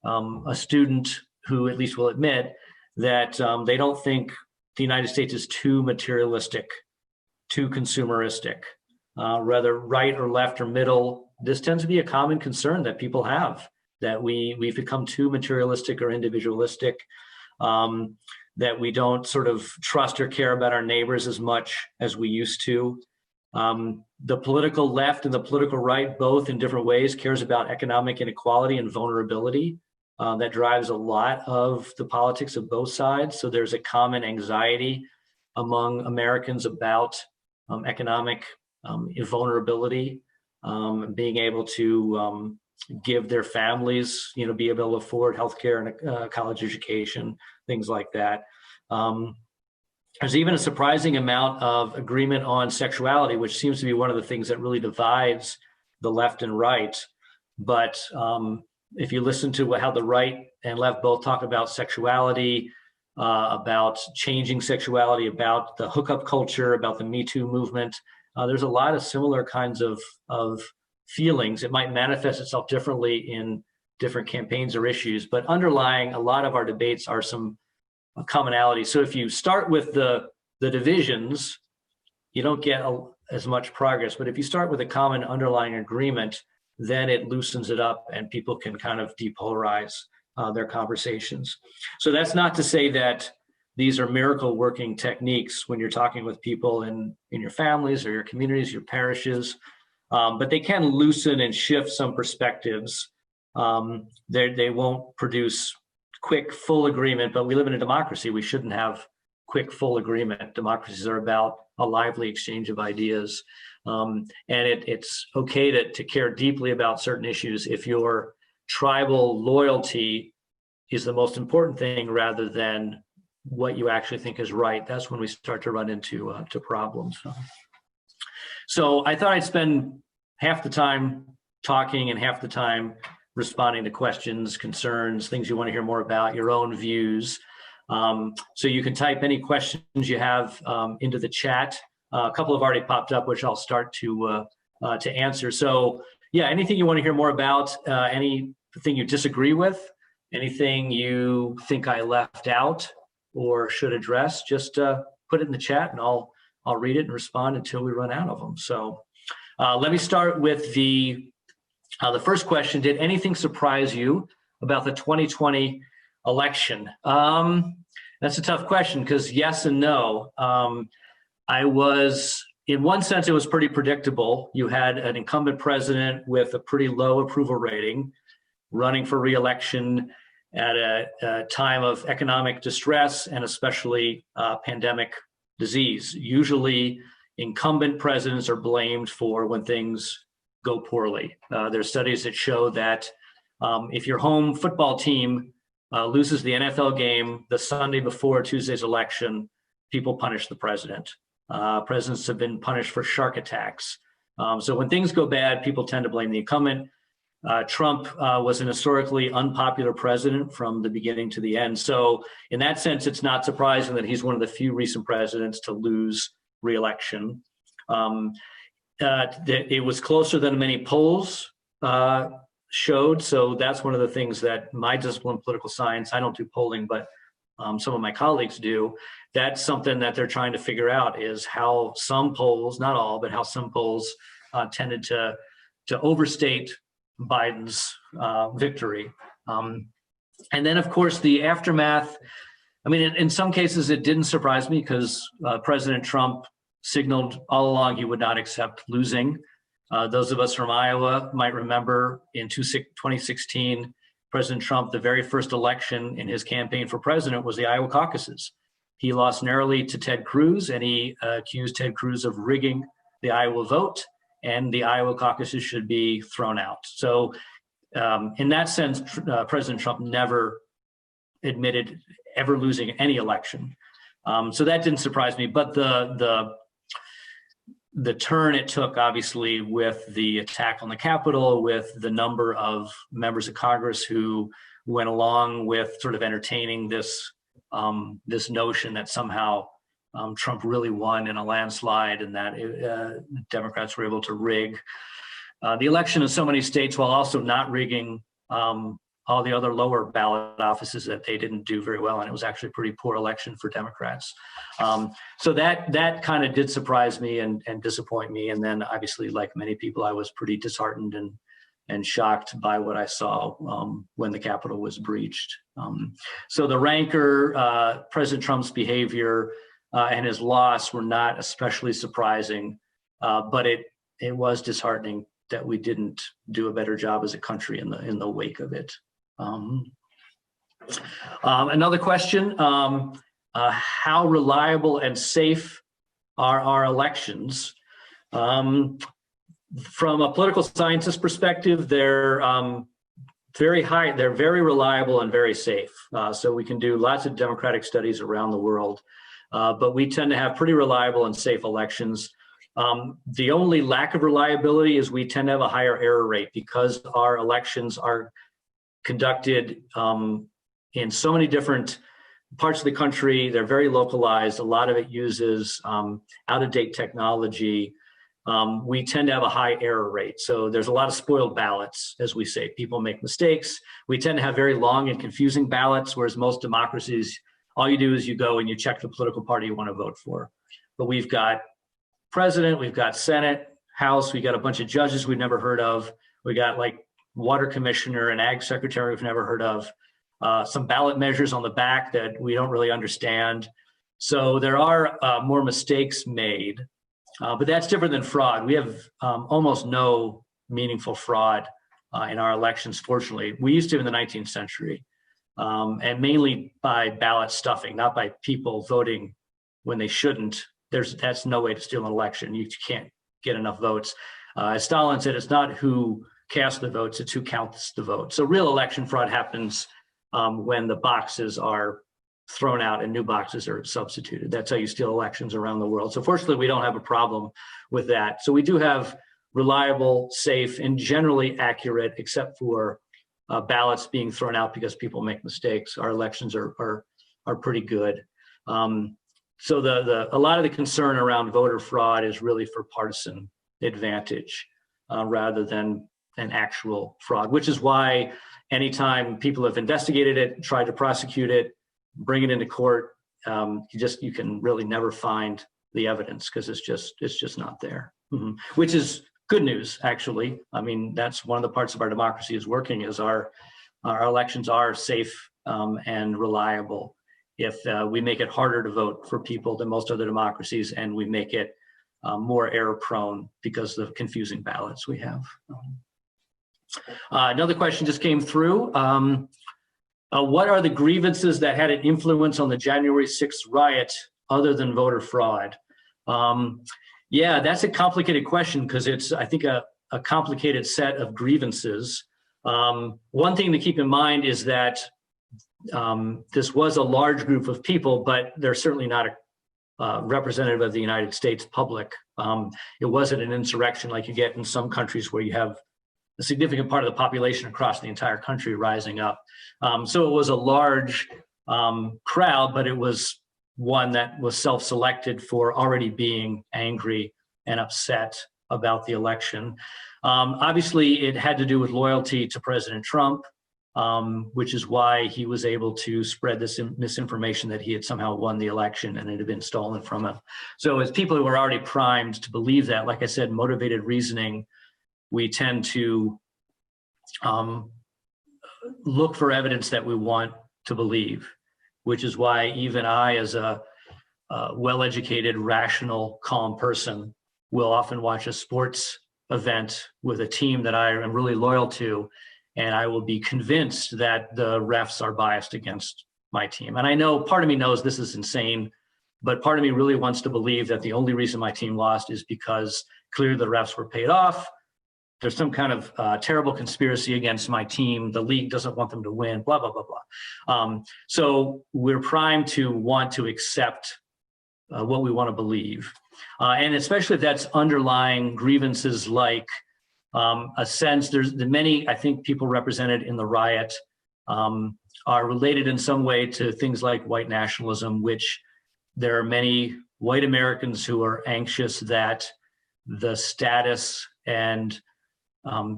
a student who at least will admit that they don't think the United States is too materialistic, too consumeristic, whether right or left or middle. This tends to be a common concern that people have, that we've become too materialistic or individualistic, that we don't sort of trust or care about our neighbors as much as we used to. The political left and the political right, both in different ways, cares about economic inequality and vulnerability. That drives a lot of the politics of both sides. So there's a common anxiety among Americans about economic vulnerability, being able to give their families, be able to afford healthcare and a college education, things like that. There's even a surprising amount of agreement on sexuality, which seems to be one of the things that really divides the left and right. But if you listen to how the right and left both talk about sexuality, about changing sexuality, about the hookup culture, about the Me Too movement, there's a lot of similar kinds of feelings. It might manifest itself differently in different campaigns or issues, but underlying a lot of our debates are some commonalities. So if you start with the divisions, you don't get as much progress. But if you start with a common underlying agreement, then it loosens it up and people can kind of depolarize their conversations. So that's not to say that these are miracle working techniques when you're talking with people in your families or your communities, your parishes, but they can loosen and shift some perspectives. They won't produce quick, full agreement, but we live in a democracy. We shouldn't have quick, full agreement. Democracies are about a lively exchange of ideas. And it's okay to care deeply about certain issues if your tribal loyalty is the most important thing rather than what you actually think is right. That's when we start to run into problems. So I thought I'd spend half the time talking and half the time responding to questions, concerns, things you want to hear more about, your own views. So you can type any questions you have into the chat. A couple have already popped up, which I'll start to answer. So yeah, anything you want to hear more about, anything you disagree with, anything you think I left out or should address, just put it in the chat and I'll read it and respond until we run out of them. So let me start with the first question. Did anything surprise you about the 2020 election? That's a tough question because yes and no. In one sense, it was pretty predictable. You had an incumbent president with a pretty low approval rating running for re-election at a time of economic distress and especially pandemic disease. Usually, incumbent presidents are blamed for when things go poorly. There's studies that show that if your home football team loses the NFL game the Sunday before Tuesday's election, people punish the president. Presidents have been punished for shark attacks. So when things go bad, people tend to blame the incumbent. Trump was an historically unpopular president from the beginning to the end. So in that sense, it's not surprising that he's one of the few recent presidents to lose re-election. It was closer than many polls showed. So that's one of the things that my discipline, political science, I don't do polling, but some of my colleagues do. That's something that they're trying to figure out is how some polls, not all, but how some polls tended to overstate Biden's victory. And then, of course, the aftermath. I mean, in some cases, it didn't surprise me because President Trump signaled all along he would not accept losing. Those of us from Iowa might remember in 2016, President Trump, the very first election in his campaign for president was the Iowa caucuses. He lost narrowly to Ted Cruz, and he accused Ted Cruz of rigging the Iowa vote, and the Iowa caucuses should be thrown out. So in that sense, President Trump never admitted ever losing any election. So that didn't surprise me, but the turn it took, obviously, with the attack on the Capitol, with the number of members of Congress who went along with sort of entertaining this notion that somehow Trump really won in a landslide and that Democrats were able to rig the election in so many states while also not rigging all the other lower ballot offices that they didn't do very well. And it was actually a pretty poor election for Democrats. So that kind of did surprise me and disappoint me. And then obviously, like many people, I was pretty disheartened and shocked by what I saw when the Capitol was breached. So the rancor, President Trump's behavior and his loss were not especially surprising, but it was disheartening that we didn't do a better job as a country in the wake of it. Another question, how reliable and safe are our elections? From a political scientist perspective, they're very high, they're very reliable and very safe. So we can do lots of democratic studies around the world, but we tend to have pretty reliable and safe elections. The only lack of reliability is we tend to have a higher error rate because our elections are conducted in so many different parts of the country. They're very localized. A lot of it uses out-of-date technology. We tend to have a high error rate. So there's a lot of spoiled ballots, as we say. People make mistakes. We tend to have very long and confusing ballots, whereas most democracies, all you do is you go and you check the political party you want to vote for. But we've got president, we've got Senate, House, we got a bunch of judges we've never heard of. We got like water commissioner and ag secretary we've never heard of. Some ballot measures on the back that we don't really understand. So there are more mistakes made, but that's different than fraud. We have almost no meaningful fraud in our elections, fortunately. We used to in the 19th century, and mainly by ballot stuffing, not by people voting when they shouldn't. That's no way to steal an election. You can't get enough votes. As Stalin said, it's not who casts the votes, it's who counts the votes. So real election fraud happens when the boxes are thrown out and new boxes are substituted. That's how you steal elections around the world. So fortunately, we don't have a problem with that. So we do have reliable, safe, and generally accurate, except for ballots being thrown out because people make mistakes. Our elections are pretty good. So a lot of the concern around voter fraud is really for partisan advantage rather than an actual fraud, which is why anytime people have investigated it, tried to prosecute it, bring it into court, you can really never find the evidence because it's just not there. Which is good news, actually. I mean, that's one of the parts of our democracy is working, is our elections are safe and reliable. If we make it harder to vote for people than most other democracies, and we make it more error prone because of the confusing ballots we have. Another question just came through. What are the grievances that had an influence on the January 6th riot other than voter fraud? Yeah, that's a complicated question because it's, I think, a complicated set of grievances. One thing to keep in mind is that this was a large group of people, but they're certainly not a representative of the United States public. It wasn't an insurrection like you get in some countries where you have a significant part of the population across the entire country rising up. So it was a large crowd, but it was one that was self-selected for already being angry and upset about the election. Obviously, it had to do with loyalty to President Trump, which is why he was able to spread this misinformation that he had somehow won the election and it had been stolen from him. So as people who were already primed to believe that, like I said, motivated reasoning, we tend to look for evidence that we want to believe, which is why even I, as a well-educated, rational, calm person, will often watch a sports event with a team that I am really loyal to, and I will be convinced that the refs are biased against my team. And I know part of me knows this is insane, but part of me really wants to believe that the only reason my team lost is because clearly the refs were paid off. There's some kind of terrible conspiracy against my team. The league doesn't want them to win, blah, blah, blah, blah. So we're primed to want to accept what we want to believe. And especially if that's underlying grievances like a sense, there's the many, I think, people represented in the riot are related in some way to things like white nationalism, which there are many white Americans who are anxious that the status and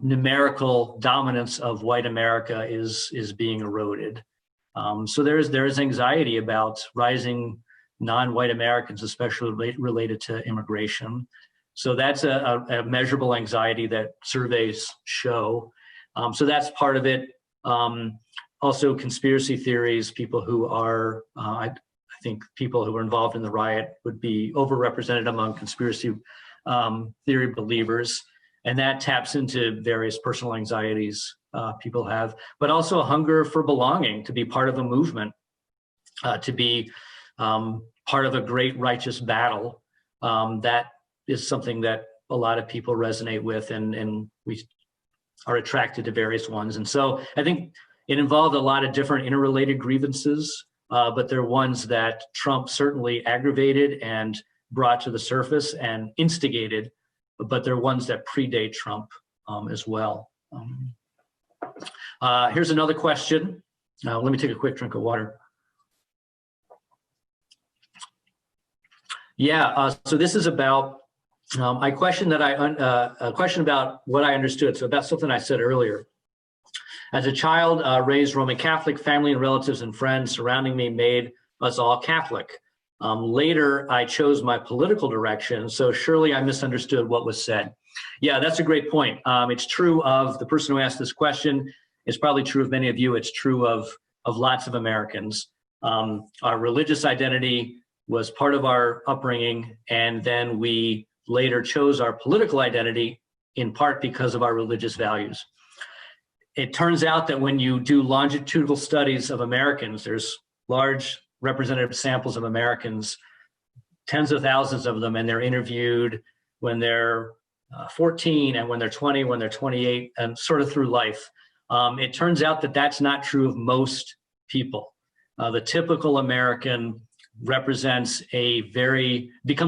numerical dominance of white America is being eroded. So there is anxiety about rising non-white Americans, especially related to immigration. So that's a measurable anxiety that surveys show. So that's part of it. Also conspiracy theories, people who are, I think people who are involved in the riot would be overrepresented among conspiracy theory believers. And that taps into various personal anxieties people have, but also a hunger for belonging, to be part of a movement, to be part of a great righteous battle. That is something that a lot of people resonate with, and we are attracted to various ones. And so I think it involved a lot of different interrelated grievances, but they're ones that Trump certainly aggravated and brought to the surface and instigated, but they're ones that predate Trump as well. Here's another question. Let me take a quick drink of water. Yeah, so this is about a question about what I understood. So about something I said earlier. As a child, raised Roman Catholic, family and relatives and friends surrounding me made us all Catholic. Later, I chose my political direction, so surely I misunderstood what was said. Yeah, that's a great point. It's true of the person who asked this question. It's probably true of many of you. It's true of lots of Americans. Our religious identity was part of our upbringing, and then we later chose our political identity in part because of our religious values. It turns out that when you do longitudinal studies of Americans, there's large representative samples of Americans, tens of thousands of them, and they're interviewed when they're 14 and when they're 20, when they're 28, and sort of through life. It turns out that that's not true of most people. The typical American becomes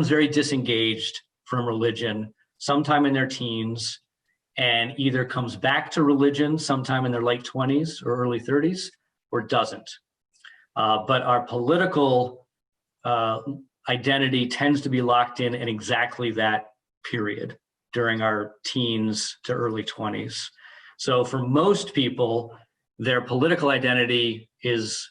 very disengaged from religion sometime in their teens, and either comes back to religion sometime in their late 20s or early 30s, or doesn't. But our political identity tends to be locked in exactly that period during our teens to early 20s. So for most people, their political identity is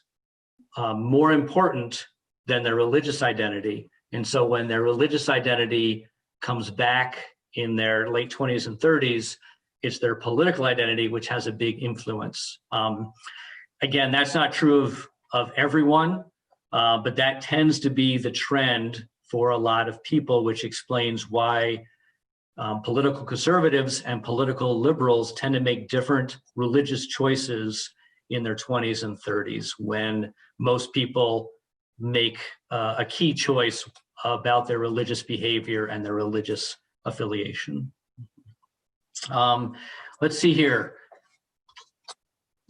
more important than their religious identity. And so when their religious identity comes back in their late 20s and 30s, it's their political identity which has a big influence. Again, that's not true of everyone, but that tends to be the trend for a lot of people, which explains why political conservatives and political liberals tend to make different religious choices in their 20s and 30s, when most people make a key choice about their religious behavior and their religious affiliation. Let's see here.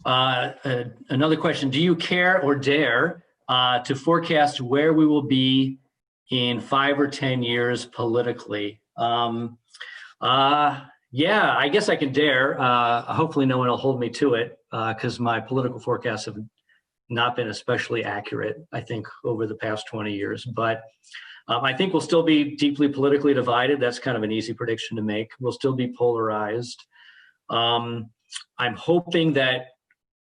Another question: do you care or dare to forecast where we will be in 5 or 10 years politically? Yeah, I guess I can dare. Hopefully no one will hold me to it, because my political forecasts have not been especially accurate, I think, over the past 20 years. But I think we'll still be deeply politically divided. That's kind of an easy prediction to make. We'll still be polarized. I'm hoping that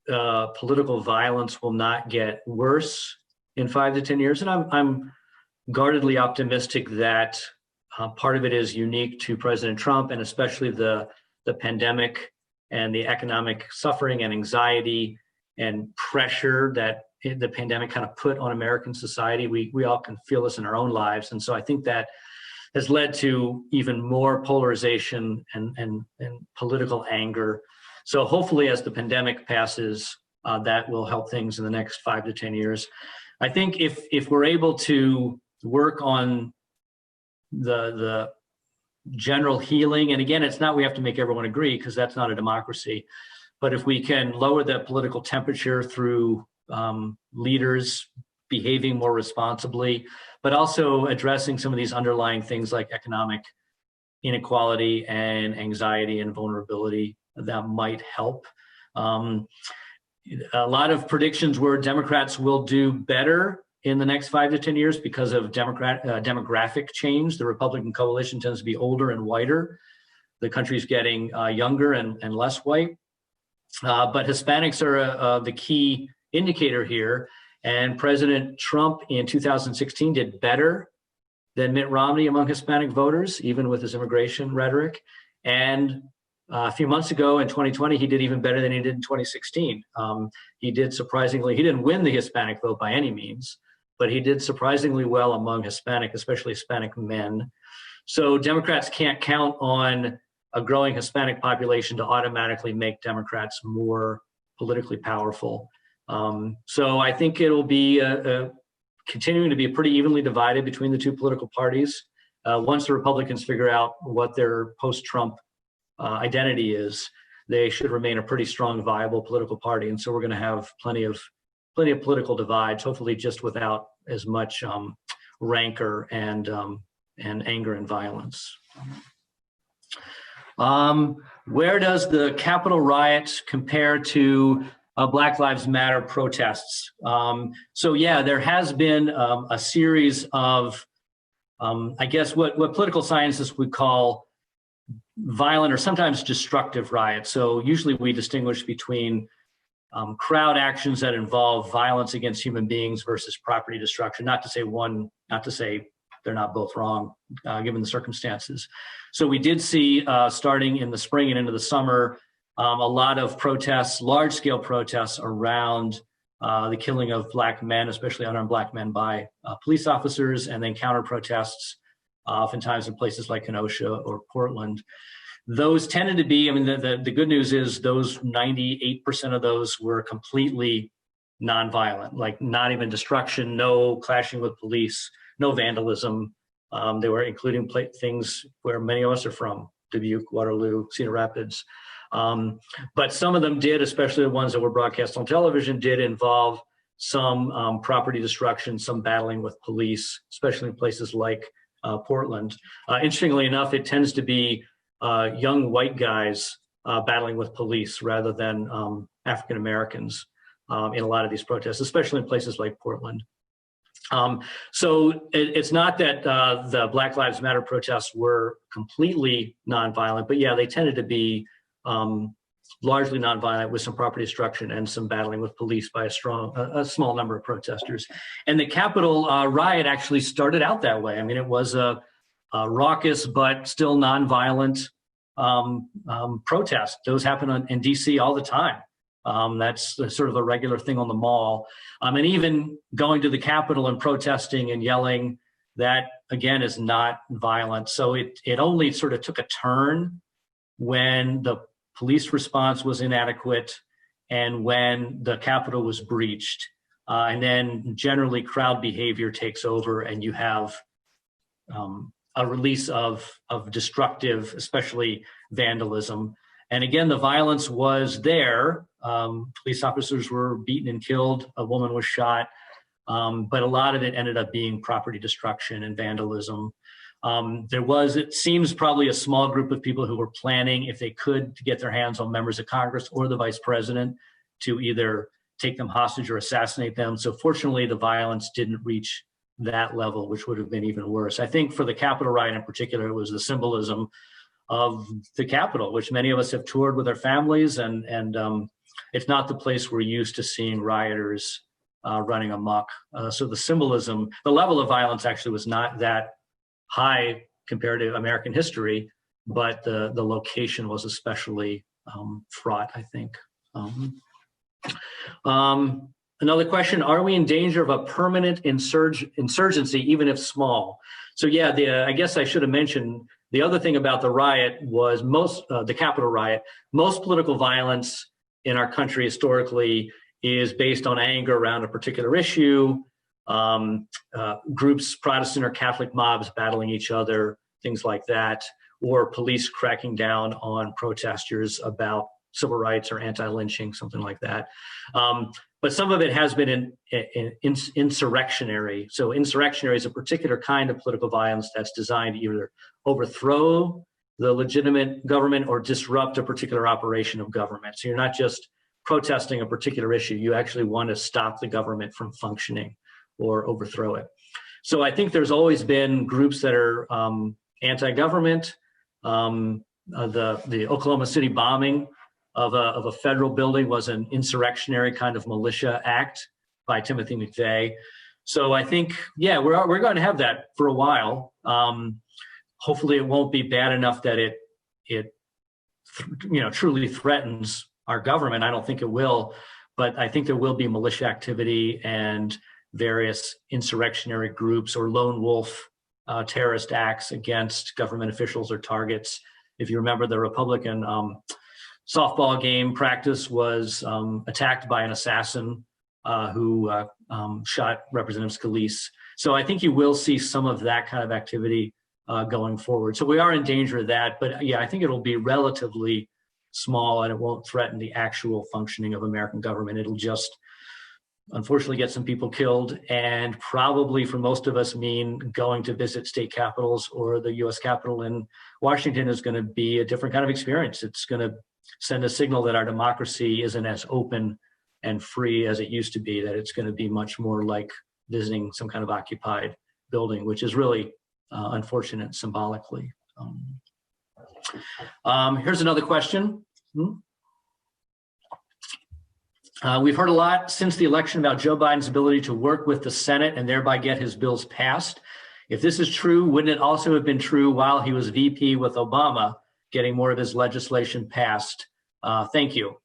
political violence will not get worse in 5 to 10 years. And I'm guardedly optimistic that part of it is unique to President Trump, and especially the pandemic and the economic suffering and anxiety and pressure that the pandemic kind of put on American society. We all can feel this in our own lives. And so I think that has led to even more polarization and political anger. So hopefully as the pandemic passes, that will help things in the next 5 to 10 years. I think if we're able to work on the general healing, and again, it's not we have to make everyone agree, because that's not a democracy, but if we can lower the political temperature through leaders behaving more responsibly, but also addressing some of these underlying things like economic inequality and anxiety and vulnerability, that might help. A lot of predictions were Democrats will do better in the next 5 to 10 years because of demographic change. The Republican coalition tends to be older and whiter. The country's getting younger and less white. But Hispanics are the key indicator here. And President Trump in 2016 did better than Mitt Romney among Hispanic voters, even with his immigration rhetoric. And a few months ago in 2020, he did even better than he did in 2016. He didn't win the Hispanic vote by any means, but he did surprisingly well among Hispanic, especially Hispanic men. So Democrats can't count on a growing Hispanic population to automatically make Democrats more politically powerful. So I think it'll be continuing to be pretty evenly divided between the two political parties. Once the Republicans figure out what their post-Trump identity is, they should remain a pretty strong, viable political party. And so we're going to have plenty of political divides, hopefully just without as much rancor and anger and violence. Where does the Capitol riot compare to Black Lives Matter protests? So yeah, there has been a series of, I guess, what political scientists would call violent or sometimes destructive riots. So usually we distinguish between crowd actions that involve violence against human beings versus property destruction. Not to say they're not both wrong, given the circumstances. So we did see, starting in the spring and into the summer, a lot of protests, large-scale protests around the killing of Black men, especially unarmed Black men, by police officers, and then counter-protests, oftentimes in places like Kenosha or Portland. Those tended to be, I mean, the good news is those 98% of those were completely nonviolent, like not even destruction, no clashing with police, no vandalism. They were including things where many of us are from, Dubuque, Waterloo, Cedar Rapids. But some of them did, especially the ones that were broadcast on television, did involve some property destruction, some battling with police, especially in places like Portland. Interestingly enough, it tends to be young white guys battling with police rather than African Americans in a lot of these protests, especially in places like Portland. So it's not that the Black Lives Matter protests were completely nonviolent, but yeah, they tended to be largely nonviolent with some property destruction and some battling with police by a small number of protesters. And the Capitol riot actually started out that way. I mean, it was a raucous but still nonviolent protest. Those happen in DC all the time. That's sort of a regular thing on the Mall. And even going to the Capitol and protesting and yelling, that again is not violent. So it only sort of took a turn when the police response was inadequate and when the Capitol was breached. And then generally crowd behavior takes over and you have a release of destructive, especially vandalism. And again, the violence was there. Police officers were beaten and killed. A woman was shot. But a lot of it ended up being property destruction and vandalism. There was, it seems, probably a small group of people who were planning, if they could, to get their hands on members of Congress or the vice president to either take them hostage or assassinate them. So fortunately, the violence didn't reach that level, which would have been even worse. I think for the Capitol riot in particular, it was the symbolism of the Capitol, which many of us have toured with our families, and it's not the place we're used to seeing rioters running amok. So the symbolism, the level of violence actually was not that high compared to American history, but the location was especially fraught, I think. Another question, are we in danger of a permanent insurgency, even if small? So yeah, I guess I should have mentioned, the other thing about the riot was the Capitol riot, most political violence in our country historically is based on anger around a particular issue, groups, Protestant or Catholic mobs battling each other, things like that, or police cracking down on protesters about civil rights or anti-lynching, something like that. But some of it has been insurrectionary. So insurrectionary is a particular kind of political violence that's designed to either overthrow the legitimate government or disrupt a particular operation of government. So you're not just protesting a particular issue, you actually want to stop the government from functioning or overthrow it. So I think there's always been groups that are anti-government. The Oklahoma City bombing of a federal building was an insurrectionary kind of militia act by Timothy McVeigh. So I think, yeah, we're going to have that for a while. Hopefully it won't be bad enough that it truly threatens our government. I don't think it will, but I think there will be militia activity and various insurrectionary groups or lone wolf terrorist acts against government officials or targets. If you remember, the Republican softball game practice was attacked by an assassin who shot Representative Scalise. So I think you will see some of that kind of activity going forward. So we are in danger of that, but yeah, I think it'll be relatively small and it won't threaten the actual functioning of American government. It'll just unfortunately get some people killed, and probably for most of us mean going to visit state capitals or the US Capitol in Washington is going to be a different kind of experience. It's going to send a signal that our democracy isn't as open and free as it used to be, that it's going to be much more like visiting some kind of occupied building, which is really unfortunate symbolically. Here's another question. We've heard a lot since the election about Joe Biden's ability to work with the Senate and thereby get his bills passed. If this is true, wouldn't it also have been true while he was VP with Obama, getting more of his legislation passed? Thank you.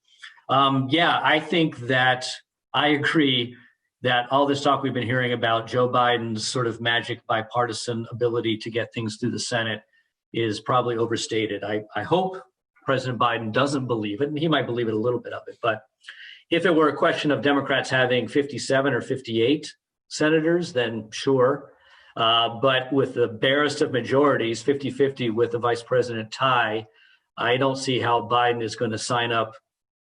Yeah, I think that I agree that all this talk we've been hearing about Joe Biden's sort of magic bipartisan ability to get things through the Senate is probably overstated. I hope President Biden doesn't believe it, and he might believe it a little bit of it, but if it were a question of Democrats having 57 or 58 senators, then sure. But with the barest of majorities, 50-50 with the vice president tie, I don't see how Biden is going to sign up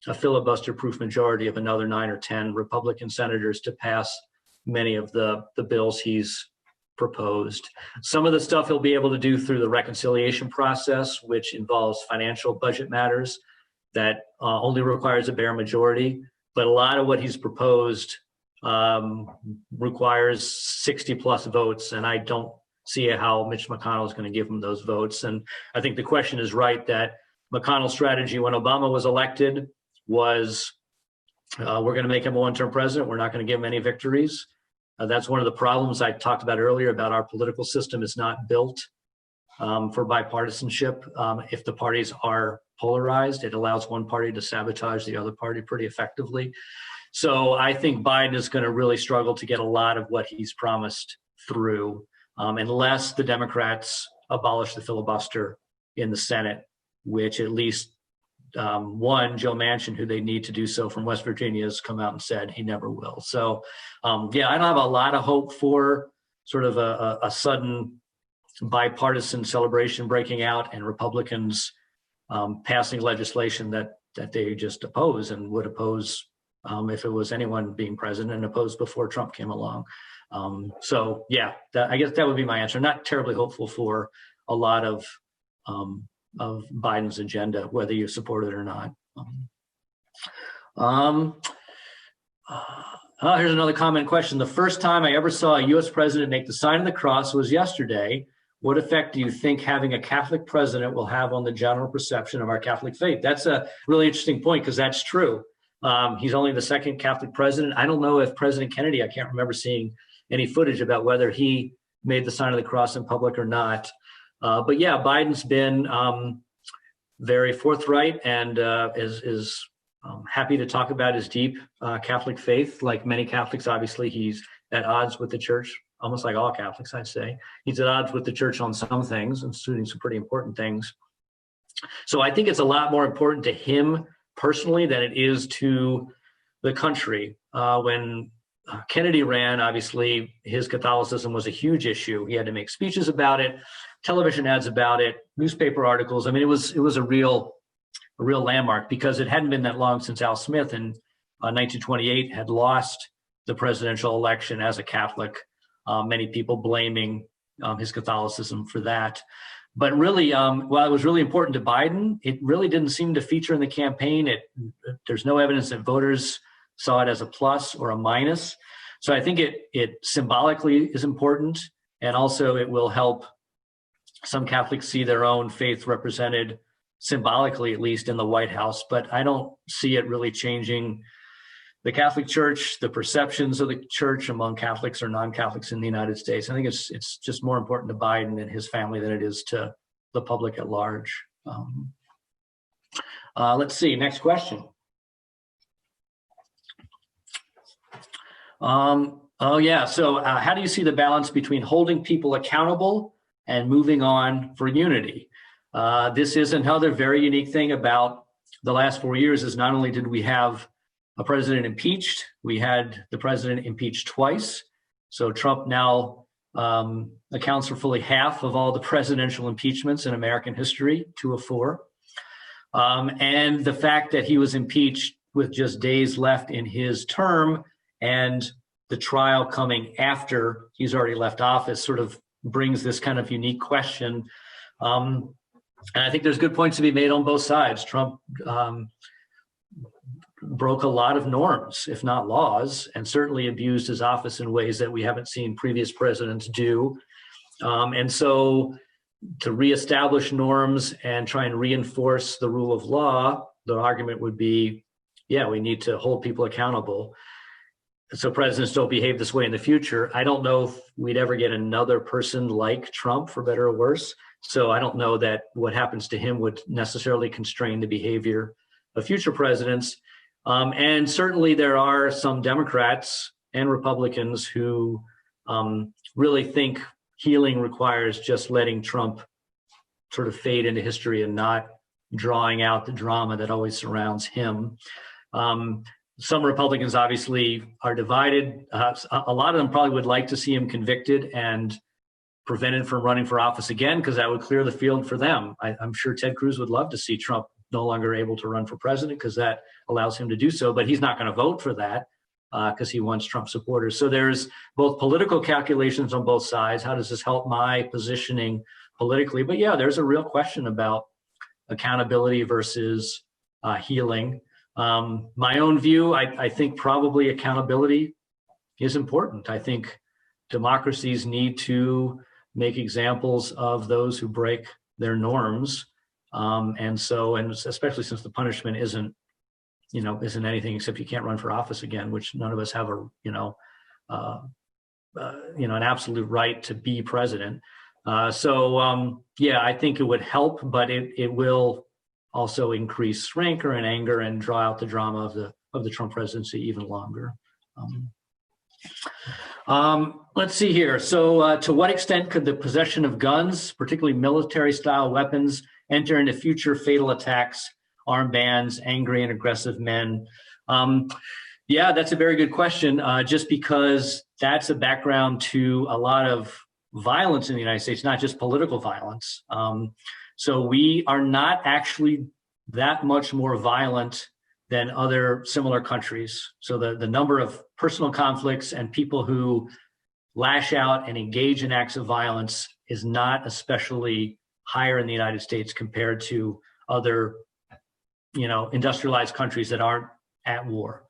a filibuster-proof majority of another 9 or 10 Republican senators to pass many of the bills he's proposed. Some of the stuff he'll be able to do through the reconciliation process, which involves financial budget matters, that only requires a bare majority. But a lot of what he's proposed requires 60 plus votes, and I don't see how Mitch McConnell is going to give him those votes. And I think the question is right that McConnell's strategy when Obama was elected was we're going to make him a one-term president. We're not going to give him any victories. That's one of the problems I talked about earlier about our political system is not built for bipartisanship. If the parties are polarized, it allows one party to sabotage the other party pretty effectively. So I think Biden is going to really struggle to get a lot of what he's promised through unless the Democrats abolish the filibuster in the Senate, which at least one, Joe Manchin, who they need to do so from West Virginia, has come out and said he never will. So yeah, I don't have a lot of hope for sort of a sudden bipartisan celebration breaking out and Republicans passing legislation that they just oppose and would oppose if it was anyone being president and opposed before Trump came along. So yeah, I guess that would be my answer. Not terribly hopeful for a lot of Biden's agenda, whether you support it or not. Here's another comment question. The first time I ever saw a U.S. president make the sign of the cross was yesterday. What effect do you think having a Catholic president will have on the general perception of our Catholic faith? That's a really interesting point because that's true. He's only the second Catholic president. I don't know if President Kennedy, I can't remember seeing any footage about whether he made the sign of the cross in public or not. But yeah, Biden's been very forthright and is happy to talk about his deep Catholic faith. Like many Catholics, obviously, he's at odds with the church, almost like all Catholics, I'd say. He's at odds with the church on some things, including some pretty important things. So I think it's a lot more important to him personally than it is to the country. When Kennedy ran, obviously, his Catholicism was a huge issue. He had to make speeches about it, television ads about it, newspaper articles. I mean, it was a real landmark because it hadn't been that long since Al Smith in 1928 had lost the presidential election as a Catholic. Many people blaming his Catholicism for that. But really, while it was really important to Biden, it really didn't seem to feature in the campaign. There's no evidence that voters saw it as a plus or a minus. So I think it symbolically is important, and also it will help some Catholics see their own faith represented symbolically, at least in the White House. But I don't see it really changing the Catholic Church, the perceptions of the church among Catholics or non-Catholics in the United States. I think it's just more important to Biden and his family than it is to the public at large. Let's see, next question. Oh yeah, so how do you see the balance between holding people accountable and moving on for unity? This is another very unique thing about the last 4 years is not only did we have a president impeached, we had the president impeached twice. So Trump now accounts for fully half of all the presidential impeachments in American history, 2 of 4. And the fact that he was impeached with just days left in his term and the trial coming after he's already left office sort of brings this kind of unique question. And I think there's good points to be made on both sides. Trump broke a lot of norms, if not laws, and certainly abused his office in ways that we haven't seen previous presidents do. And so to reestablish norms and try and reinforce the rule of law, the argument would be, yeah, we need to hold people accountable so presidents don't behave this way in the future. I don't know if we'd ever get another person like Trump, for better or worse. So I don't know that what happens to him would necessarily constrain the behavior of future presidents. And certainly there are some Democrats and Republicans who really think healing requires just letting Trump sort of fade into history and not drawing out the drama that always surrounds him. Some Republicans obviously are divided. A lot of them probably would like to see him convicted and prevented from running for office again, because that would clear the field for them. I'm sure Ted Cruz would love to see Trump no longer able to run for president, because that allows him to do so, but he's not going to vote for that because he wants Trump supporters. So there's both political calculations on both sides. How does this help my positioning politically? But yeah, there's a real question about accountability versus healing. My own view, I think probably accountability is important. I think democracies need to make examples of those who break their norms. And especially since the punishment isn't anything except you can't run for office again, which none of us have an absolute right to be president. Yeah, I think it would help, but it will also increase rancor and anger and draw out the drama of the Trump presidency even longer. Let's see here. So to what extent could the possession of guns, particularly military-style weapons, enter into future fatal attacks, armed bands, angry and aggressive men? Yeah, that's a very good question, just because that's a background to a lot of violence in the United States, not just political violence. So we are not actually that much more violent than other similar countries. So the number of personal conflicts and people who lash out and engage in acts of violence is not especially higher in the United States compared to other, industrialized countries that aren't at war.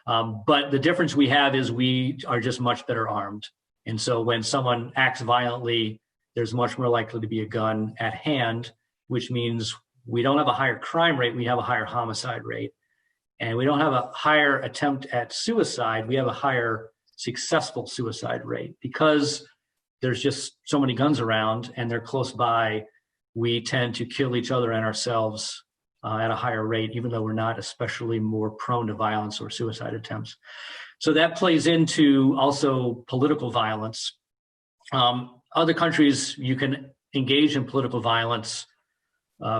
But the difference we have is we are just much better armed. And so when someone acts violently, there's much more likely to be a gun at hand, which means we don't have a higher crime rate, we have a higher homicide rate. And we don't have a higher attempt at suicide, we have a higher successful suicide rate. Because there's just so many guns around and they're close by, we tend to kill each other and ourselves at a higher rate, even though we're not especially more prone to violence or suicide attempts. So that plays into also political violence. Other countries, you can engage in political violence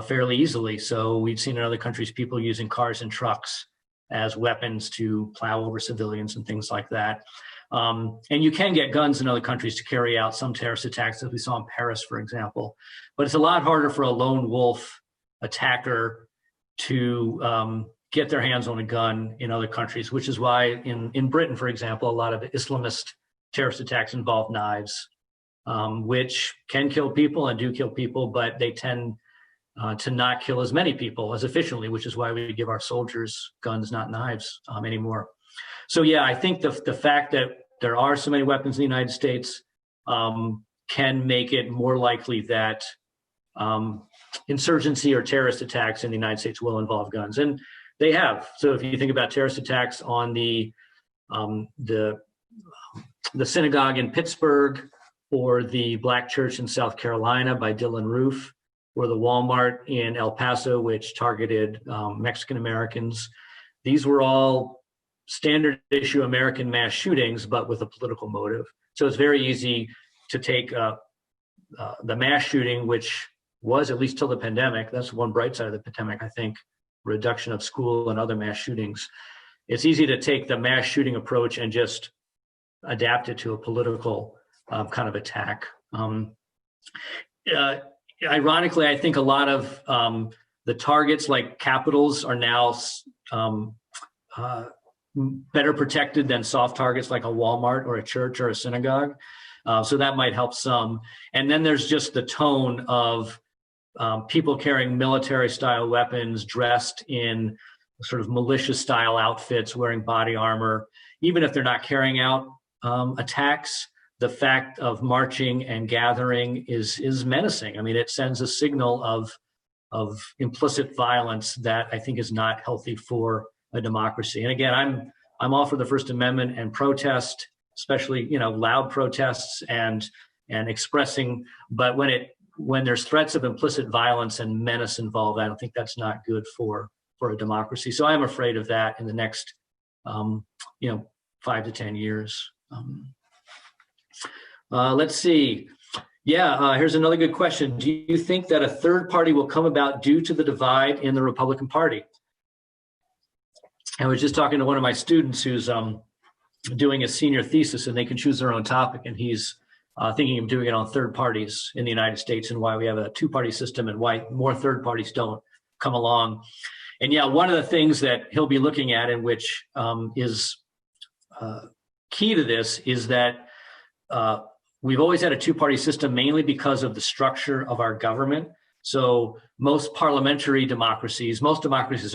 fairly easily. So we've seen in other countries people using cars and trucks as weapons to plow over civilians and things like that. And you can get guns in other countries to carry out some terrorist attacks, as we saw in Paris, for example. But it's a lot harder for a lone wolf attacker to get their hands on a gun in other countries, which is why in Britain, for example, a lot of Islamist terrorist attacks involve knives, which can kill people and do kill people, but they tend to not kill as many people as efficiently, which is why we give our soldiers guns, not knives anymore. So yeah, I think the fact that there are so many weapons in the United States can make it more likely that insurgency or terrorist attacks in the United States will involve guns, and they have. So if you think about terrorist attacks on the synagogue in Pittsburgh, or the Black church in South Carolina by Dylann Roof, or the Walmart in El Paso, which targeted Mexican Americans, these were all standard issue American mass shootings, but with a political motive. So it's very easy to take the mass shooting, which was, at least till the pandemic, that's one bright side of the pandemic, I think, reduction of school and other mass shootings. It's easy to take the mass shooting approach and just adapt it to a political kind of attack. Ironically, I think a lot of the targets like capitals are now better protected than soft targets like a Walmart or a church or a synagogue. So that might help some. And then there's just the tone of people carrying military-style weapons, dressed in sort of militia-style outfits, wearing body armor. Even if they're not carrying out attacks, the fact of marching and gathering is menacing. I mean, it sends a signal of implicit violence that I think is not healthy for a democracy. And again, I'm all for the First Amendment and protest, especially loud protests and expressing. But when there's threats of implicit violence and menace involved, I don't think that's not good for a democracy. So I'm afraid of that in the next 5 to 10 years. Let's see. Yeah, here's another good question. Do you think that a third party will come about due to the divide in the Republican Party? I was just talking to one of my students who's doing a senior thesis, and they can choose their own topic, and he's thinking of doing it on third parties in the United States and why we have a two-party system and why more third parties don't come along. And yeah, one of the things that he'll be looking at, and which is key to this, is that we've always had a two-party system mainly because of the structure of our government. So most democracies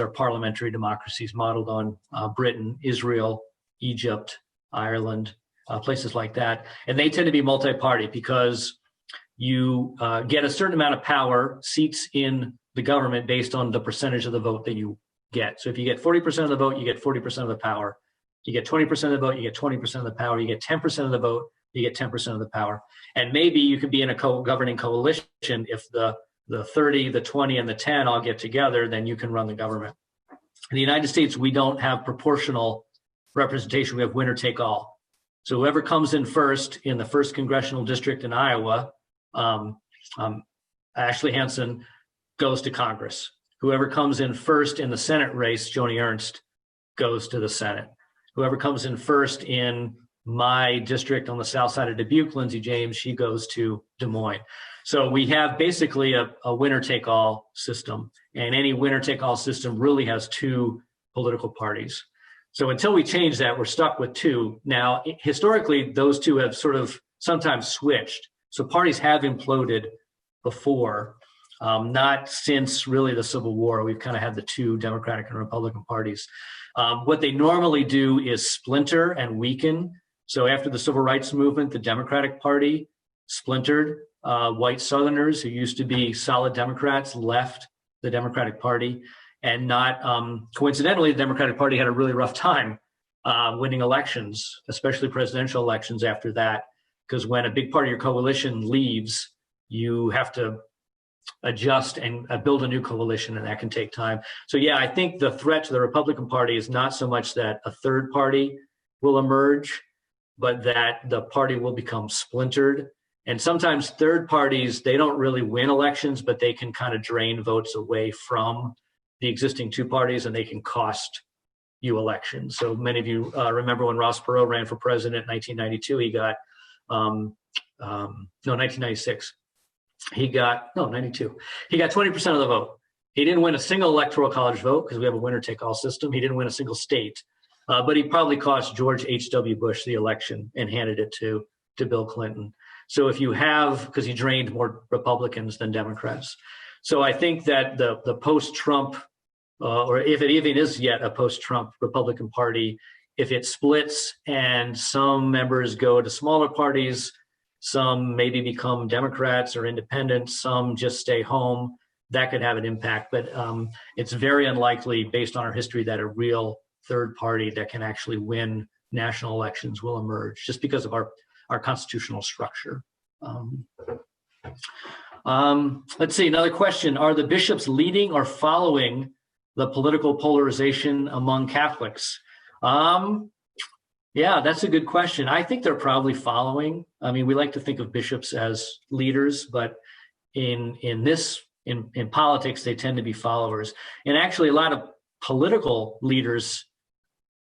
are parliamentary democracies modeled on Britain, Israel, Egypt, Ireland, places like that. And they tend to be multi-party because you get a certain amount of power, seats in the government based on the percentage of the vote that you get. So if you get 40% of the vote, you get 40% of the power. You get 20% of the vote, you get 20% of the power. You get 10% of the vote, you get 10% of the power. And maybe you could be in a governing coalition if the 30, the 20, and the 10 all get together, then you can run the government. In the United States, we don't have proportional representation. We have winner take all. So whoever comes in first in the 1st Congressional District in Iowa, Ashley Hansen, goes to Congress. Whoever comes in first in the Senate race, Joni Ernst, goes to the Senate. Whoever comes in first in my district on the south side of Dubuque, Lindsey James, she goes to Des Moines. So we have basically a winner-take-all system, and any winner-take-all system really has two political parties. So until we change that, we're stuck with two. Now, historically, those two have sort of sometimes switched. So parties have imploded before, not since really the Civil War. We've kind of had the two Democratic and Republican parties. What they normally do is splinter and weaken. So after the Civil Rights Movement, the Democratic Party splintered. White Southerners who used to be solid Democrats left the Democratic Party, and not coincidentally, the Democratic Party had a really rough time winning elections, especially presidential elections after that, because when a big part of your coalition leaves, you have to adjust and build a new coalition, and that can take time. So yeah, I think the threat to the Republican Party is not so much that a third party will emerge, but that the party will become splintered. And sometimes third parties, they don't really win elections, but they can kind of drain votes away from the existing two parties, and they can cost you elections. So many of you remember when Ross Perot ran for president in 1992, he got, 1996. He got 92. He got 20% of the vote. He didn't win a single electoral college vote because we have a winner-take-all system. He didn't win a single state, but he probably cost George H.W. Bush the election and handed it to Bill Clinton. So if you have, because he drained more Republicans than Democrats. So I think that the post-Trump, or if it even is yet a post-Trump Republican Party, if it splits and some members go to smaller parties, some maybe become Democrats or independents, some just stay home, that could have an impact. But it's very unlikely, based on our history, that a real third party that can actually win national elections will emerge, just because of our constitutional structure. Let's see, another question. Are the bishops leading or following the political polarization among Catholics? Yeah, that's a good question. I think they're probably following. I mean, we like to think of bishops as leaders, but in politics, they tend to be followers. And actually, a lot of political leaders,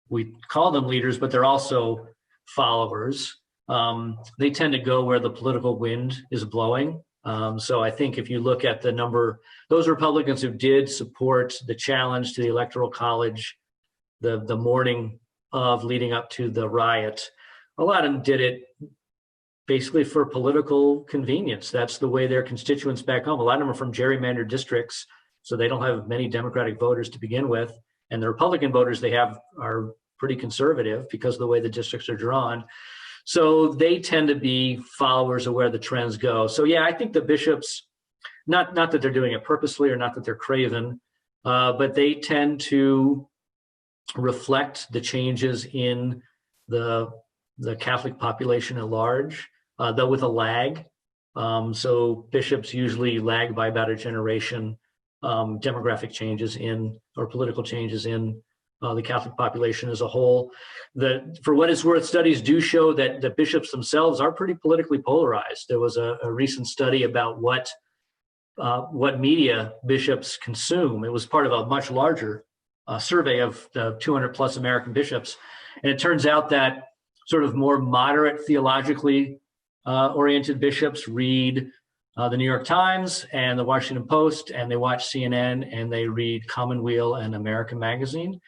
we call them leaders, but they're also followers. They tend to go where the political wind is blowing. So I think if you look at the number, those Republicans who did support the challenge to the Electoral College, the morning of leading up to the riot, a lot of them did it basically for political convenience. That's the way their constituents back home. A lot of them are from gerrymandered districts, so they don't have many Democratic voters to begin with. And the Republican voters they have are pretty conservative because of the way the districts are drawn. So they tend to be followers of where the trends go. So yeah, I think the bishops, not that they're doing it purposely or not that they're craven, but they tend to reflect the changes in the Catholic population at large, though with a lag. So bishops usually lag by about a generation. Demographic changes or political changes in the Catholic population as a whole. For what it's worth, studies do show that the bishops themselves are pretty politically polarized. There was a recent study about what media bishops consume. It was part of a much larger survey of the 200 plus American bishops. And it turns out that sort of more moderate theologically oriented bishops read the New York Times and the Washington Post, and they watch CNN, and they read Commonweal and American Magazine.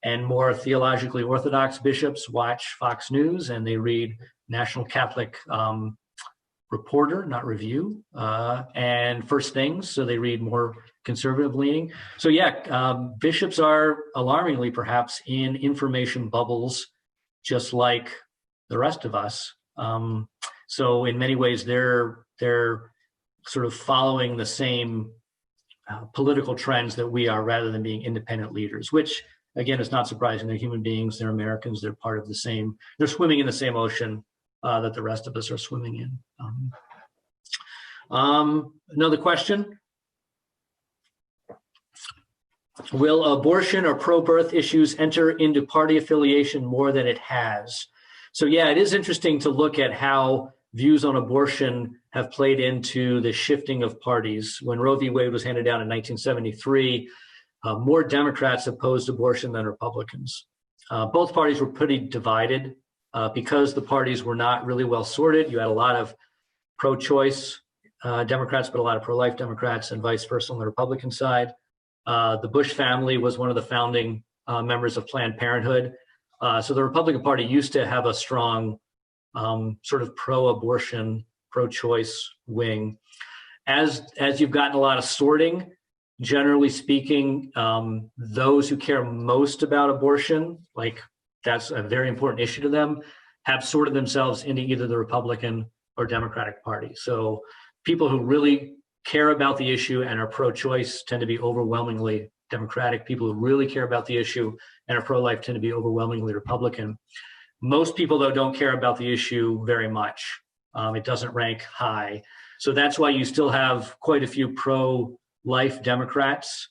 And more theologically orthodox bishops watch Fox News, and they read National Catholic Reporter, not Review, and First Things, so they read more conservative leaning. So yeah, bishops are alarmingly perhaps in information bubbles, just like the rest of us. So in many ways, they're sort of following the same political trends that we are, rather than being independent leaders, which again is not surprising. They're human beings, they're Americans, they're part of the same, they're swimming in the same ocean that the rest of us are swimming in. Another question. Will abortion or pro-birth issues enter into party affiliation more than it has? So yeah, it is interesting to look at how views on abortion have played into the shifting of parties. When Roe v. Wade was handed down in 1973, more Democrats opposed abortion than Republicans. Both parties were pretty divided because the parties were not really well sorted. You had a lot of pro-choice Democrats, but a lot of pro-life Democrats, and vice versa on the Republican side. The Bush family was one of the founding members of Planned Parenthood. So the Republican Party used to have a strong sort of pro-abortion, pro-choice wing. As you've gotten a lot of sorting, generally speaking, those who care most about abortion, like that's a very important issue to them, have sorted themselves into either the Republican or Democratic Party. So people who really care about the issue and are pro-choice tend to be overwhelmingly Democratic. People who really care about the issue and are pro-life tend to be overwhelmingly Republican. Most people, though, don't care about the issue very much. It doesn't rank high. So that's why you still have quite a few pro-life Democrats,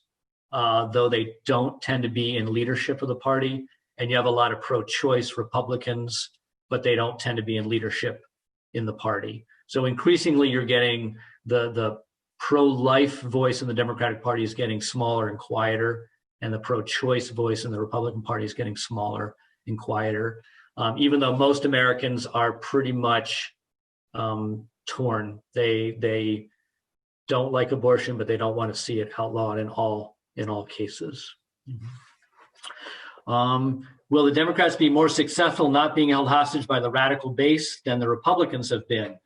though they don't tend to be in leadership of the party. And you have a lot of pro-choice Republicans, but they don't tend to be in leadership in the party. So increasingly, you're getting the pro-life voice in the Democratic Party is getting smaller and quieter, and the pro-choice voice in the Republican Party is getting smaller and quieter. Even though most Americans are pretty much torn. They don't like abortion, but they don't want to see it outlawed in all cases. Will the Democrats be more successful not being held hostage by the radical base than the Republicans have been?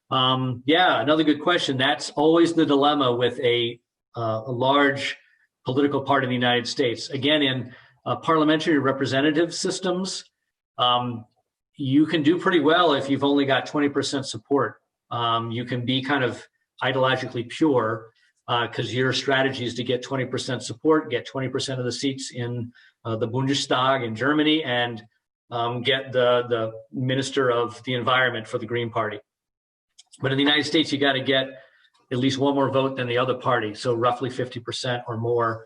Yeah, another good question. That's always the dilemma with a large political party in the United States. Again, in parliamentary representative systems, you can do pretty well if you've only got 20% support. You can be kind of ideologically pure because your strategy is to get 20% support, get 20% of the seats in the Bundestag in Germany, and get the Minister of the Environment for the Green Party. But in the United States, you got to get at least one more vote than the other party, so roughly 50% or more.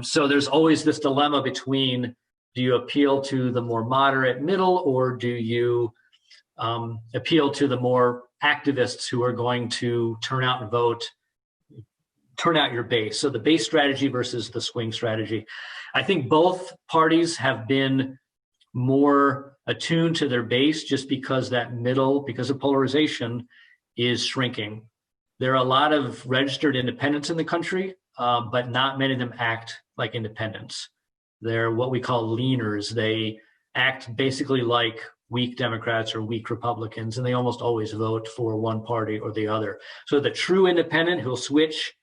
So there's always this dilemma between, do you appeal to the more moderate middle, or do you appeal to the more activists who are going to turn out and vote, turn out your base? So the base strategy versus the swing strategy. I think both parties have been more attuned to their base just because that middle, because of polarization, is shrinking. There are a lot of registered independents in the country, but not many of them act like independents. They're what we call leaners. They act basically like weak Democrats or weak Republicans, and they almost always vote for one party or the other. So the true independent who'll switch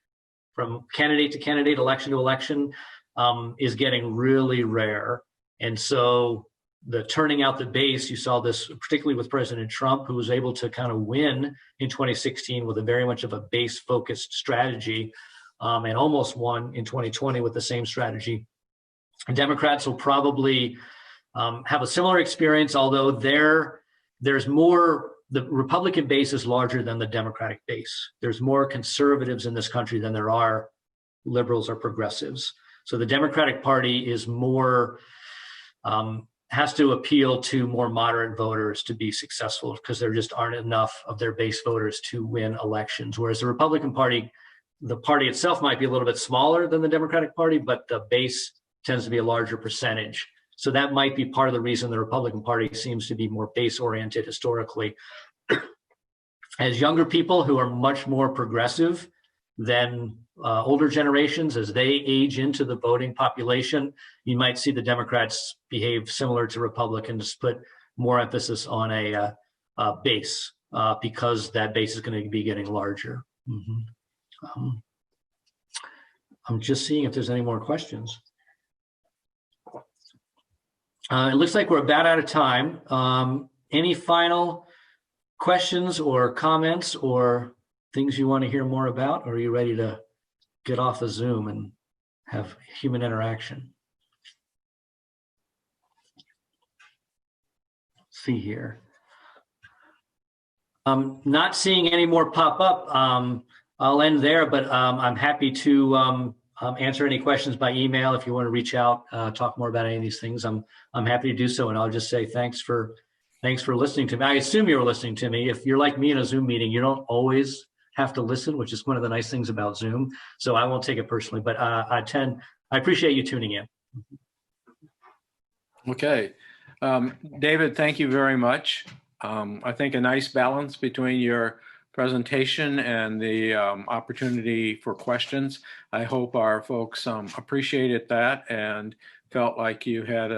from candidate to candidate, election to election, is getting really rare. And so the turning out the base, you saw this particularly with President Trump, who was able to kind of win in 2016 with a very much of a base-focused strategy, and almost won in 2020 with the same strategy. And Democrats will probably have a similar experience, although there's more. The Republican base is larger than the Democratic base. There's more conservatives in this country than there are liberals or progressives. So the Democratic Party is more, has to appeal to more moderate voters to be successful, because there just aren't enough of their base voters to win elections. Whereas the Republican Party, the party itself might be a little bit smaller than the Democratic Party, but the base tends to be a larger percentage. So that might be part of the reason the Republican Party seems to be more base-oriented historically. As younger people who are much more progressive than older generations, as they age into the voting population, you might see the Democrats behave similar to Republicans, put more emphasis on a base, because that base is going to be getting larger. I'm just seeing if there's any more questions. It looks like we're about out of time. Any final questions or comments or things you want to hear more about, or are you ready to get off of Zoom and have human interaction? Let's see here. I'm not seeing any more pop up. I'll end there, but I'm happy to answer any questions by email. If you want to reach out, talk more about any of these things, I'm happy to do so. And I'll just say thanks for listening to me. I assume you were listening to me. If you're like me in a Zoom meeting, you don't always have to listen, which is one of the nice things about Zoom. So I won't take it personally, but I appreciate you tuning in. Okay. David, thank you very much. I think a nice balance between your presentation and the opportunity for questions. I hope our folks appreciated that and felt like you had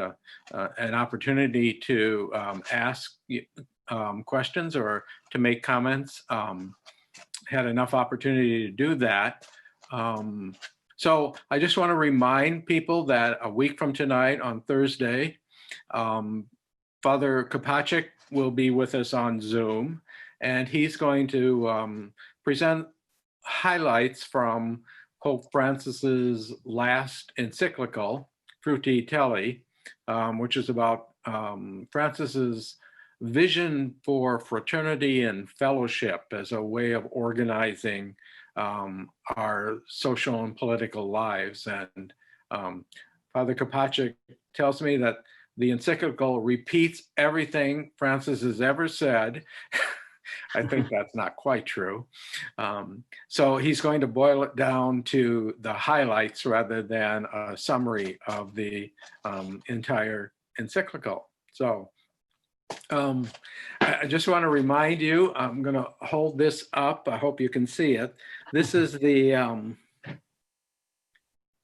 an opportunity to ask questions or to make comments. Had enough opportunity to do that. So I just want to remind people that a week from tonight on Thursday, Father Kopacik will be with us on Zoom, and he's going to present highlights from Pope Francis's last encyclical, Frutti Telli, which is about Francis's vision for fraternity and fellowship as a way of organizing our social and political lives. And Father Kopacik tells me that the encyclical repeats everything Francis has ever said. I think that's not quite true. So he's going to boil it down to the highlights rather than a summary of the entire encyclical. So I just want to remind you, I'm going to hold this up. I hope you can see it. This is the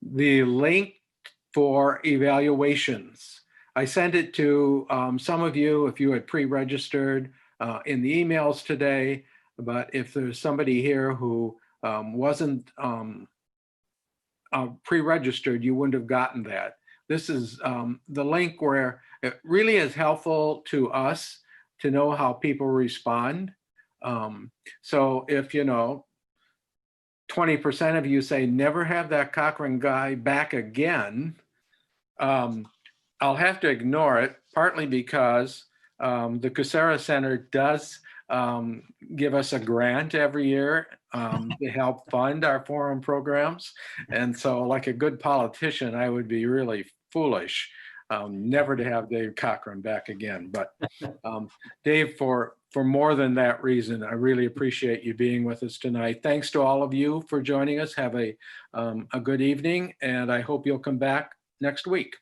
link for evaluations. I sent it to some of you if you had pre-registered in the emails today, but if there's somebody here who wasn't pre-registered, you wouldn't have gotten that. This is the link where it really is helpful to us to know how people respond. So if, 20% of you say, never have that Cochran guy back again, I'll have to ignore it, partly because the Cochran Center does give us a grant every year to help fund our forum programs. And so like a good politician, I would be really foolish never to have Dave Cochran back again. But Dave, for more than that reason, I really appreciate you being with us tonight. Thanks to all of you for joining us. Have a good evening, and I hope you'll come back next week.